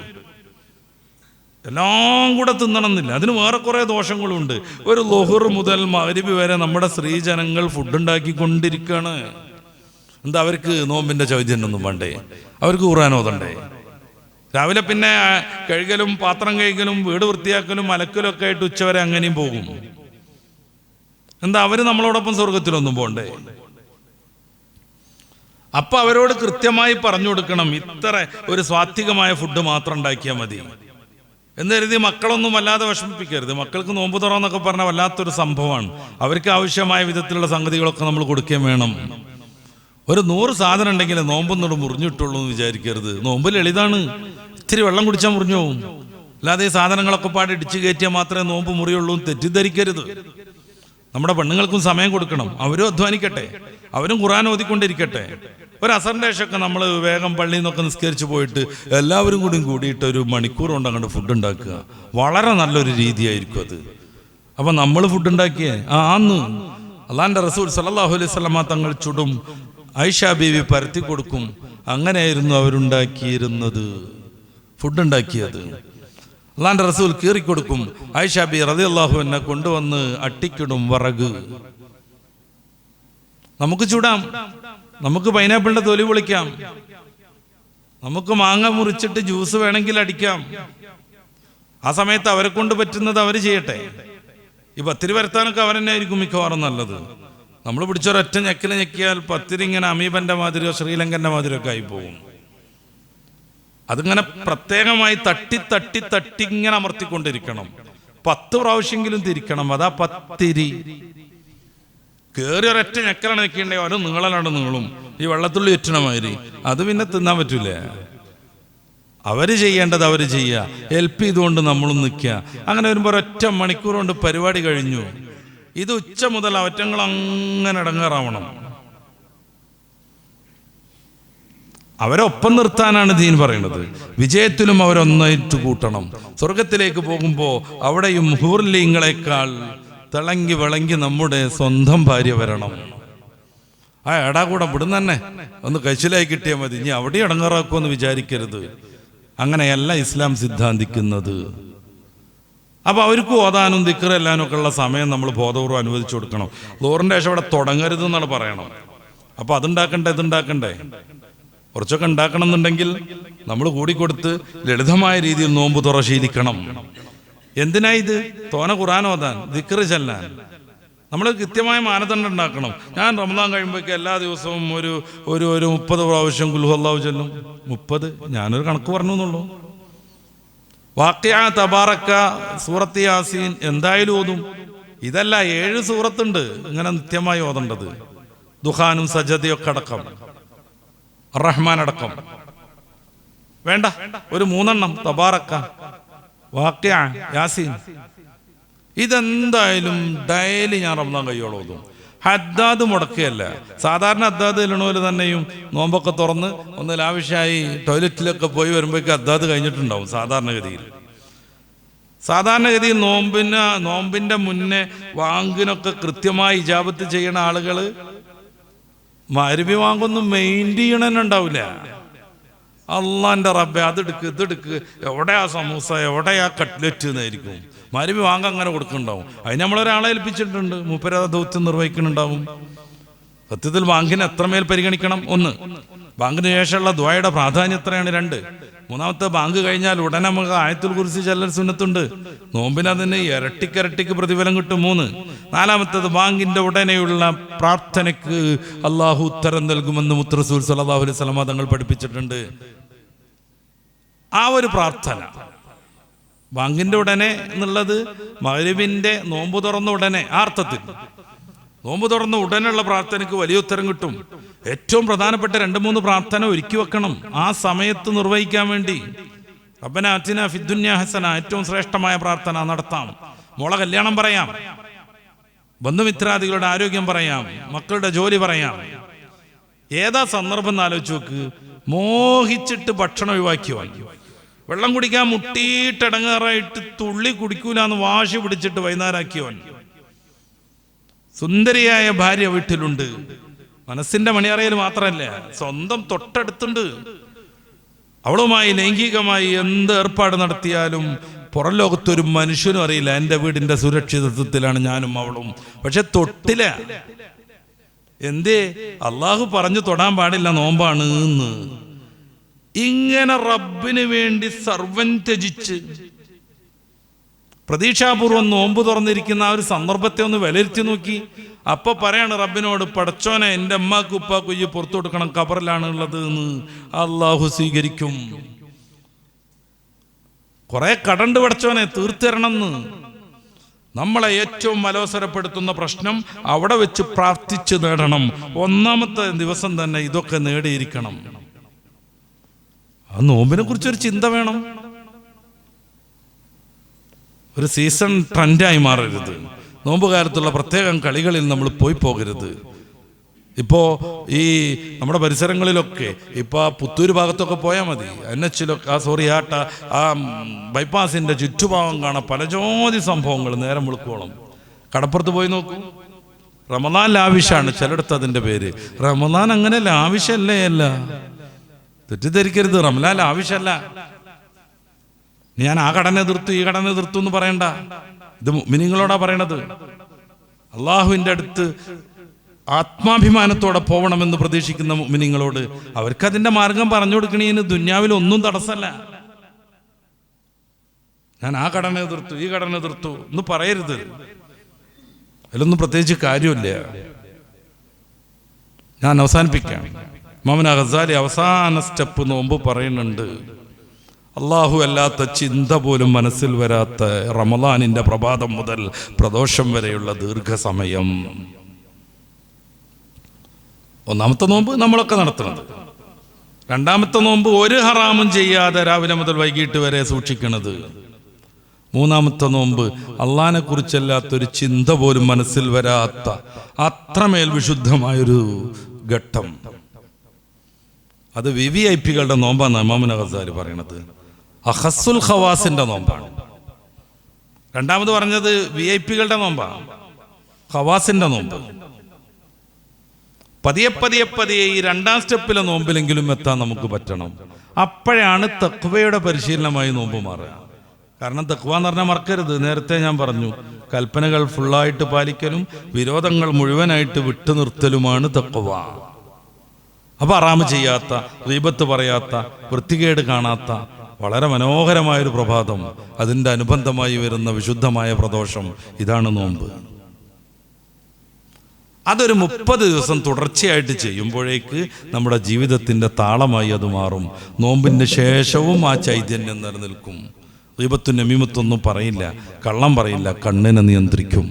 എല്ലാം കൂടെ തിന്നണമെന്നില്ല. അതിന് വേറെ കുറേ ദോഷങ്ങളുണ്ട്. ഒരു ളുഹുർ മുതൽ മഗ്രിബ് വരെ നമ്മുടെ സ്ത്രീജനങ്ങൾ ഫുഡ് ഉണ്ടാക്കിക്കൊണ്ടിരിക്കുകയാണ്. എന്താ അവർക്ക് നോമ്പിന്റെ ചൈതന്യൊന്നും വേണ്ടേ? അവർക്ക് ഖുർആൻ ഓതണ്ടേ? രാവിലെ പിന്നെ കഴുകലും പാത്രം കഴുകലും വീട് വൃത്തിയാക്കലും അലക്കലും ഒക്കെ ആയിട്ട് ഉച്ചവരെ അങ്ങനെയും പോകും. എന്താ അവര് നമ്മളോടൊപ്പം സ്വർഗത്തിലൊന്നും പോണ്ടേ? അപ്പൊ അവരോട് കൃത്യമായി പറഞ്ഞു കൊടുക്കണം, ഇത്ര ഒരു സ്വാത്വികമായ ഫുഡ് മാത്രം ഉണ്ടാക്കിയാൽ മതി എന്ന് കരുതി മക്കളൊന്നും വല്ലാതെ വിഷമിപ്പിക്കരുത്. മക്കൾക്ക് നോമ്പ് തുറന്നൊക്കെ പറഞ്ഞാൽ വല്ലാത്തൊരു സംഭവമാണ്. അവർക്ക് ആവശ്യമായ വിധത്തിലുള്ള സംഗതികളൊക്കെ നമ്മൾ കൊടുക്കുകയും വേണം. ഒരു 100 സാധനം ഉണ്ടെങ്കിൽ നോമ്പൊന്നോട് മുറിഞ്ഞിട്ടുള്ളൂ എന്ന് വിചാരിക്കരുത്. നോമ്പ് ലളിതാണ്. ഇത്തിരി വെള്ളം കുടിച്ചാൽ മുറിഞ്ഞു പോകും അല്ലാതെ ഈ സാധനങ്ങളൊക്കെ പാടി ഇടിച്ചു കയറ്റിയാൽ മാത്രമേ നോമ്പ് മുറിയുള്ളൂ എന്ന് തെറ്റിദ്ധരിക്കരുത്. നമ്മുടെ പെണ്ണുങ്ങൾക്കും സമയം കൊടുക്കണം, അവരും അധ്വാനിക്കട്ടെ, അവരും ഖുർആൻ ഓതിക്കൊണ്ടിരിക്കട്ടെ. ഒരു അസറിൻ്റെ ശേഷമൊക്കെ നമ്മൾ വേഗം പള്ളിയിൽ നിന്നൊക്കെ നിസ്കരിച്ച് പോയിട്ട് എല്ലാവരും കൂടിയിട്ട് ഒരു മണിക്കൂർ കൊണ്ട് അങ്ങോട്ട് ഫുഡ് ഉണ്ടാക്കുക, വളരെ നല്ലൊരു രീതിയായിരിക്കും അത്. അപ്പം നമ്മൾ ഫുഡ് ഉണ്ടാക്കിയേ ആന്ന് അള്ളാൻ്റെ റസൂൽ സല്ലല്ലാഹു അലൈഹി വസല്ലമ തങ്ങൾ ചുടും, ആയിഷ ബീവി പരത്തി കൊടുക്കും. അങ്ങനെയായിരുന്നു അവരുണ്ടാക്കിയിരുന്നത്, ഫുഡ് ഉണ്ടാക്കിയത്. അള്ളാൻ്റെ റസൂൽ കീറിക്കൊടുക്കും. ആയിഷ ബി റളിയല്ലാഹു അൻഹ കൊണ്ടുവന്ന് അട്ടിക്കിടും വിറക്. നമുക്ക് ചൂടാം, നമുക്ക് പൈനാപ്പിളിന്റെ തൊലി പൊളിക്കാം, നമുക്ക് മാങ്ങ മുറിച്ചിട്ട് ജ്യൂസ് വേണമെങ്കിൽ അടിക്കാം. ആ സമയത്ത് അവരെ കൊണ്ട് പറ്റുന്നത് അവർ ചെയ്യട്ടെ. ഈ പത്തിരി വരുത്താനൊക്കെ അവരെന്നെ ആയിരിക്കും മിക്കവാറും നല്ലത്. നമ്മൾ പിടിച്ചൊരൊറ്റ ഞെക്കിൽ ഞെക്കിയാൽ പത്തിരി ഇങ്ങനെ അമീബന്റെ മാതിരിയോ ശ്രീലങ്കന്റെ മാതിരിയോ ഒക്കെ ആയി പോകും. അതിങ്ങനെ പ്രത്യേകമായി തട്ടി തട്ടി തട്ടി ഇങ്ങനെ അമർത്തിക്കൊണ്ടിരിക്കണം, 10 പ്രാവശ്യമെങ്കിലും തിരിക്കണം. അതാ പത്തിരി. കയറി ഒരൊറ്റ ഞെക്കലാണ് ഞെക്കിണ്ടേ ഒരു നീളലാണ് നീളും, ഈ വെള്ളത്തുള്ളി വെറ്റണ മാതിരി. അത് പിന്നെ തിന്നാൻ പറ്റൂല. അവര് ചെയ്യേണ്ടത് അവര് ചെയ്യുക, ഹെൽപ്പ് ചെയ്തുകൊണ്ട് നമ്മളും നിൽക്കുക. അങ്ങനെ വരുമ്പോൾ ഒരൊറ്റ മണിക്കൂർ കൊണ്ട് പരിപാടി കഴിഞ്ഞു. ഇത് ഉച്ച മുതൽ അവറ്റങ്ങൾ അങ്ങനെ ഇടങ്ങേറാവണം. അവരൊപ്പം നിർത്താനാണ് ദീൻ പറയുന്നത്. വിജയത്തിലും അവരൊന്നായിട്ട് കൂട്ടണം. സ്വർഗത്തിലേക്ക് പോകുമ്പോൾ അവിടെയും ഹൂർലിങ്ങളെക്കാൾ തിളങ്ങി വിളങ്ങി നമ്മുടെ സ്വന്തം ഭാര്യ വരണം. ആ എടാ കൂടെ ഇവിടുന്ന് തന്നെ ഒന്ന് കഴിച്ചിലായി കിട്ടിയാൽ മതി, ഇനി അവിടെ ഇടങ്ങേറാക്കുമെന്ന് വിചാരിക്കരുത്. അങ്ങനെയല്ല ഇസ്ലാം സിദ്ധാന്തിക്കുന്നത്. അപ്പോൾ അവർക്ക് ഓതാനും ദിക്റെല്ലാനും ഒക്കെ ഉള്ള സമയം നമ്മൾ ബോധപൂർവ്വം അനുവദിച്ചു കൊടുക്കണം. ലോറിൻ്റെ ശേഷം അവിടെ തുടങ്ങരുത് എന്നാണ് പറയണം. അപ്പോൾ അതുണ്ടാക്കണ്ടേ ഇതുണ്ടാക്കണ്ടേ, കുറച്ചൊക്കെ ഉണ്ടാക്കണം എന്നുണ്ടെങ്കിൽ നമ്മൾ കൂടിക്കൊടുത്ത് ലളിതമായ രീതിയിൽ നോമ്പ് തുറ ശീലിക്കണം. എന്തിനാ ഇത്? തോന ഖുർആൻ ഓതാൻ, ദിക്ർ ചെല്ലാൻ. നമ്മൾ കൃത്യമായ മാനദണ്ഡം ഉണ്ടാക്കണം. ഞാൻ റമദാൻ കഴിയുമ്പോഴേക്ക് എല്ലാ ദിവസവും ഒരു 30 പ്രാവശ്യം ഖുൽ ഹുവല്ലാഹു ചൊല്ലും. 30 ഞാനൊരു കണക്ക് പറഞ്ഞു എന്നുള്ളൂ. വാഖിഅ, തബാറക്ക, സൂറത്ത് യാസീൻ എന്തായാലും ഓതും. ഇതല്ല 7 സൂറത്തുണ്ട് ഇങ്ങനെ നിത്യമായി ഓതേണ്ടത്. ദുഖാനും സജദയൊക്കെ അടക്കം, റഹ്മാൻ അടക്കം. വേണ്ട, ഒരു 3 എണ്ണം തബാറക്ക, വാഖിഅ, യാസീൻ. ഇതെന്തായാലും ഡെയിലി ഞാൻ റമദാൻ കഴിയോളം ഓതും. ഹദ്ദാദ് മുടക്കുകയല്ല. സാധാരണ ഹദ്ദാദ് ചെല്ലണ പോലെ തന്നെയും നോമ്പൊക്കെ തുറന്ന് ഒന്ന് ലാവിഷായി ടോയ്ലറ്റിലൊക്കെ പോയി വരുമ്പോഴേക്ക് ഹദ്ദാദ് കഴിഞ്ഞിട്ടുണ്ടാവും. സാധാരണഗതിയിൽ നോമ്പിന്റെ മുന്നേ വാങ്കിനൊക്കെ കൃത്യമായി ഇജാബത്ത് ചെയ്യണ ആളുകൾ മരുവി വാങ്ങൊന്നും മെയിൻറ്റെയിൻ ചെയ്യണമെന്നുണ്ടാവില്ല. അള്ളാന്റെ റബ്ബെ അതെടുക്ക് ഇതെടുക്ക്, എവിടെയാ സമൂസ, എവിടെയാ കട്ട്ലറ്റ് എന്നായിരിക്കും. മരുവി വാങ്ങ അങ്ങനെ കൊടുക്കുന്നുണ്ടാവും. അതിന് നമ്മളൊരാളെ ഏൽപ്പിച്ചിട്ടുണ്ട്, മൂപ്പര ദൗത്യം നിർവഹിക്കുന്നുണ്ടാവും. സത്യത്തിൽ ബാങ്കിനെ എത്രമേൽ പരിഗണിക്കണം? 1, ബാങ്കിന് ശേഷമുള്ള ദുആയുടെ പ്രാധാന്യം എത്രയാണ്? 2, മൂന്നാമത്തെ ബാങ്ക് കഴിഞ്ഞാൽ ഉടനെ നമുക്ക് ആയത്തുൽ കുർസി ചൊല്ലൽ സുന്നത്തുണ്ട്. നോമ്പിന് അതിന് ഇരട്ടിക്ക് പ്രതിഫലം കിട്ടും. 3, നാലാമത്തേത് ബാങ്കിന്റെ ഉടനെയുള്ള പ്രാർത്ഥനയ്ക്ക് അള്ളാഹു ഉത്തരം നൽകുമെന്ന് മുത്ത് റസൂൽ സല്ലല്ലാഹു അലൈഹി വസല്ലം തങ്ങൾ പഠിപ്പിച്ചിട്ടുണ്ട്. ആ ഒരു പ്രാർത്ഥന ബാങ്കിന്റെ ഉടനെ എന്നുള്ളത് മഗ്‌രിബിന്റെ നോമ്പ് തുറന്ന ഉടനെ, ആ അർത്ഥത്തിൽ നോമ്പ് തുറന്ന ഉടനെയുള്ള പ്രാർത്ഥനയ്ക്ക് വലിയ ഉത്തരം കിട്ടും. ഏറ്റവും പ്രധാനപ്പെട്ട 2-3 പ്രാർത്ഥന ഒരുക്കി വെക്കണം ആ സമയത്ത് നിർവഹിക്കാൻ വേണ്ടി. റബ്ബനാ ആതിനാ ഫിദ്ദുനിയ ഹസന, ഏറ്റവും ശ്രേഷ്ഠമായ പ്രാർത്ഥന നടത്താം. മോളെ കല്യാണം പറയാം, ബന്ധുമിത്രാദികളുടെ ആരോഗ്യം പറയാം, മക്കളുടെ ജോലി പറയാം. ഏതാ സന്ദർഭം എന്ന് ആലോചിച്ച് നോക്ക്. മോഹിച്ചിട്ട് ഭക്ഷണം ഒഴിവാക്കിയോ, വെള്ളം കുടിക്കാൻ മുട്ടിയിട്ടടങ്ങാറായിട്ട് തുള്ളി കുടിക്കൂല എന്ന് വാശി പിടിച്ചിട്ട് വൈകുന്നേരമാക്കിയോ, സുന്ദരിയായ ഭാര്യ വീട്ടിലുണ്ട്, മനസ്സിന്റെ മണിയറയിൽ മാത്രമല്ല സ്വന്തം തൊട്ടടുത്തുണ്ട്. അവളുമായി ലൈംഗികമായി എന്ത് ഏർപ്പാട് നടത്തിയാലും പുറം ലോകത്തൊരു മനുഷ്യനും അറിയില്ല എൻ്റെ വീടിന്റെ സുരക്ഷിതത്വത്തിലാണ് ഞാനും അവളും. പക്ഷെ തൊട്ടില്ല. എന്തേ? അള്ളാഹു പറഞ്ഞു തൊടാൻ പാടില്ല, നോമ്പാണ് എന്ന്. ഇങ്ങനെ റബ്ബിന് വേണ്ടി സർവ്വം ത്യജിച്ച് പ്രതീക്ഷാപൂർവം നോമ്പ് തുറന്നിരിക്കുന്ന ആ ഒരു സന്ദർഭത്തെ ഒന്ന് വിലയിരുത്തി നോക്കി. അപ്പൊ പറയാണ് റബ്ബിനോട്, പടച്ചോനെ എൻ്റെ അമ്മാക്കും ഉപ്പാക്കും ഈ പുറത്തു കൊടുക്കണം, ഖബറിലാണ് ഉള്ളത് എന്ന്. അള്ളാഹു സ്വീകരിക്കും. കുറെ കടണ്ട് പടച്ചോനെ തീർത്തരണം എന്ന്. നമ്മളെ ഏറ്റവും അലോസരപ്പെടുത്തുന്ന പ്രശ്നം അവിടെ വെച്ച് പ്രാർത്ഥിച്ച് നേടണം. 1-ാമത്തെ ദിവസം തന്നെ ഇതൊക്കെ നേടിയിരിക്കണം. ആ നോമ്പിനെ കുറിച്ചൊരു ചിന്ത വേണം. ഒരു സീസൺ ട്രെൻഡായി മാറരുത്. നോമ്പ് കാലത്തുള്ള പ്രത്യേകം കളികളിൽ നമ്മൾ പോയി പോകരുത്. ഇപ്പോൾ ഈ നമ്മുടെ പരിസരങ്ങളിലൊക്കെ ഇപ്പോൾ പുത്തൂർ ഭാഗത്തൊക്കെ പോയാൽ മതി, NH ആ ബൈപ്പാസിൻ്റെ ചുറ്റുഭാഗം കാണാം പല ജോതി സംഭവങ്ങൾ നേരം വെളുക്കോളം. കടപ്പുറത്ത് പോയി നോക്കൂ, റമദാൻ ലാവിഷാണ് ചിലയിടത്ത് അതിൻ്റെ പേര്. റമദാൻ അങ്ങനെ ലാവിഷല്ലേ അല്ല, തെറ്റിദ്ധരിക്കരുത്. റമദാൻ ലാവിഷല്ല. ഞാൻ ആ കടനെ എതിർത്തു ഈ കടനെ എതിർത്തു എന്ന് പറയണ്ട. ഇത് മുഅ്മിനീങ്ങളോടാ പറയണത്. അള്ളാഹുവിൻ്റെ അടുത്ത് ആത്മാഭിമാനത്തോടെ പോകണമെന്ന് പ്രതീക്ഷിക്കുന്ന മുഅ്മിനീങ്ങളോട് അവർക്കതിൻ്റെ മാർഗം പറഞ്ഞു കൊടുക്കണേന് ദുന്യാവിൽ ഒന്നും തടസ്സമല്ല. ഞാൻ ആ കടനെ എതിർത്തു ഈ കടനെ എതിർത്തു എന്ന് പറയരുത്. അതിലൊന്നും പ്രത്യേകിച്ച് കാര്യമില്ല. ഞാൻ അവസാനിപ്പിക്കാം. ഇമാം ഗസാലി അവസാന സ്റ്റെപ്പ് നോമ്പ് പറയുന്നുണ്ട്. അള്ളാഹു അല്ലാത്ത ചിന്ത പോലും മനസ്സിൽ വരാത്ത റമളാനിന്റെ പ്രഭാതം മുതൽ പ്രദോഷം വരെയുള്ള ദീർഘസമയം. ഒന്നാമത്തെ നോമ്പ് നമ്മളൊക്കെ നടത്തുന്നത്. രണ്ടാമത്തെ നോമ്പ് ഒരു ഹറാമും ചെയ്യാതെ രാവിലെ മുതൽ വൈകിട്ട് വരെ സൂക്ഷിക്കുന്നത്. മൂന്നാമത്തെ നോമ്പ് അള്ളാഹിനെ കുറിച്ചല്ലാത്തൊരു ചിന്ത പോലും മനസ്സിൽ വരാത്ത അത്രമേൽ വിശുദ്ധമായൊരു ഘട്ടം. അത് VVIPകളുടെ നോമ്പാണ് ഇമാം ഗസാലി പറയണത്. അഖസ്സുൽ ഖവാസിന്റെ നോമ്പാണ്. രണ്ടാമത് പറഞ്ഞത് VIPകളുടെ നോമ്പാണ്, ഖവാസിന്റെ നോമ്പ്. പതിയെ പതിയെ പതിയെ ഈ രണ്ടാം സ്റ്റെപ്പിലെ നോമ്പിലെങ്കിലും എത്താൻ നമുക്ക് പറ്റണം. അപ്പോഴാണ് തഖ്വയുടെ പരിശീലനമായി നോമ്പ് മാറുക. കാരണം തഖ്വ എന്ന് പറഞ്ഞാൽ മറക്കരുത്, നേരത്തെ ഞാൻ പറഞ്ഞു, കൽപ്പനകൾ ഫുള്ളായിട്ട് പാലിക്കലും വിരോധങ്ങൾ മുഴുവനായിട്ട് വിട്ടുനിർത്തലുമാണ് തഖ്വ. അപ്പൊ ഹറാമ് ചെയ്യാത്ത, ഗീബത്ത് പറയാത്ത, വൃത്തികേട് കാണാത്ത വളരെ മനോഹരമായൊരു പ്രഭാതം, അതിൻ്റെ അനുബന്ധമായി വരുന്ന വിശുദ്ധമായ പ്രദോഷം, ഇതാണ് നോമ്പ്. അതൊരു 30 ദിവസം തുടർച്ചയായിട്ട് ചെയ്യുമ്പോഴേക്ക് നമ്മുടെ ജീവിതത്തിൻ്റെ താളമായി അത് മാറും. നോമ്പിൻ്റെ ശേഷവും ആ ചൈതന്യം നിലനിൽക്കും. ഗീബത്തും നമീമത്തൊന്നും പറയില്ല, കള്ളം പറയില്ല, കണ്ണിനെ നിയന്ത്രിക്കും.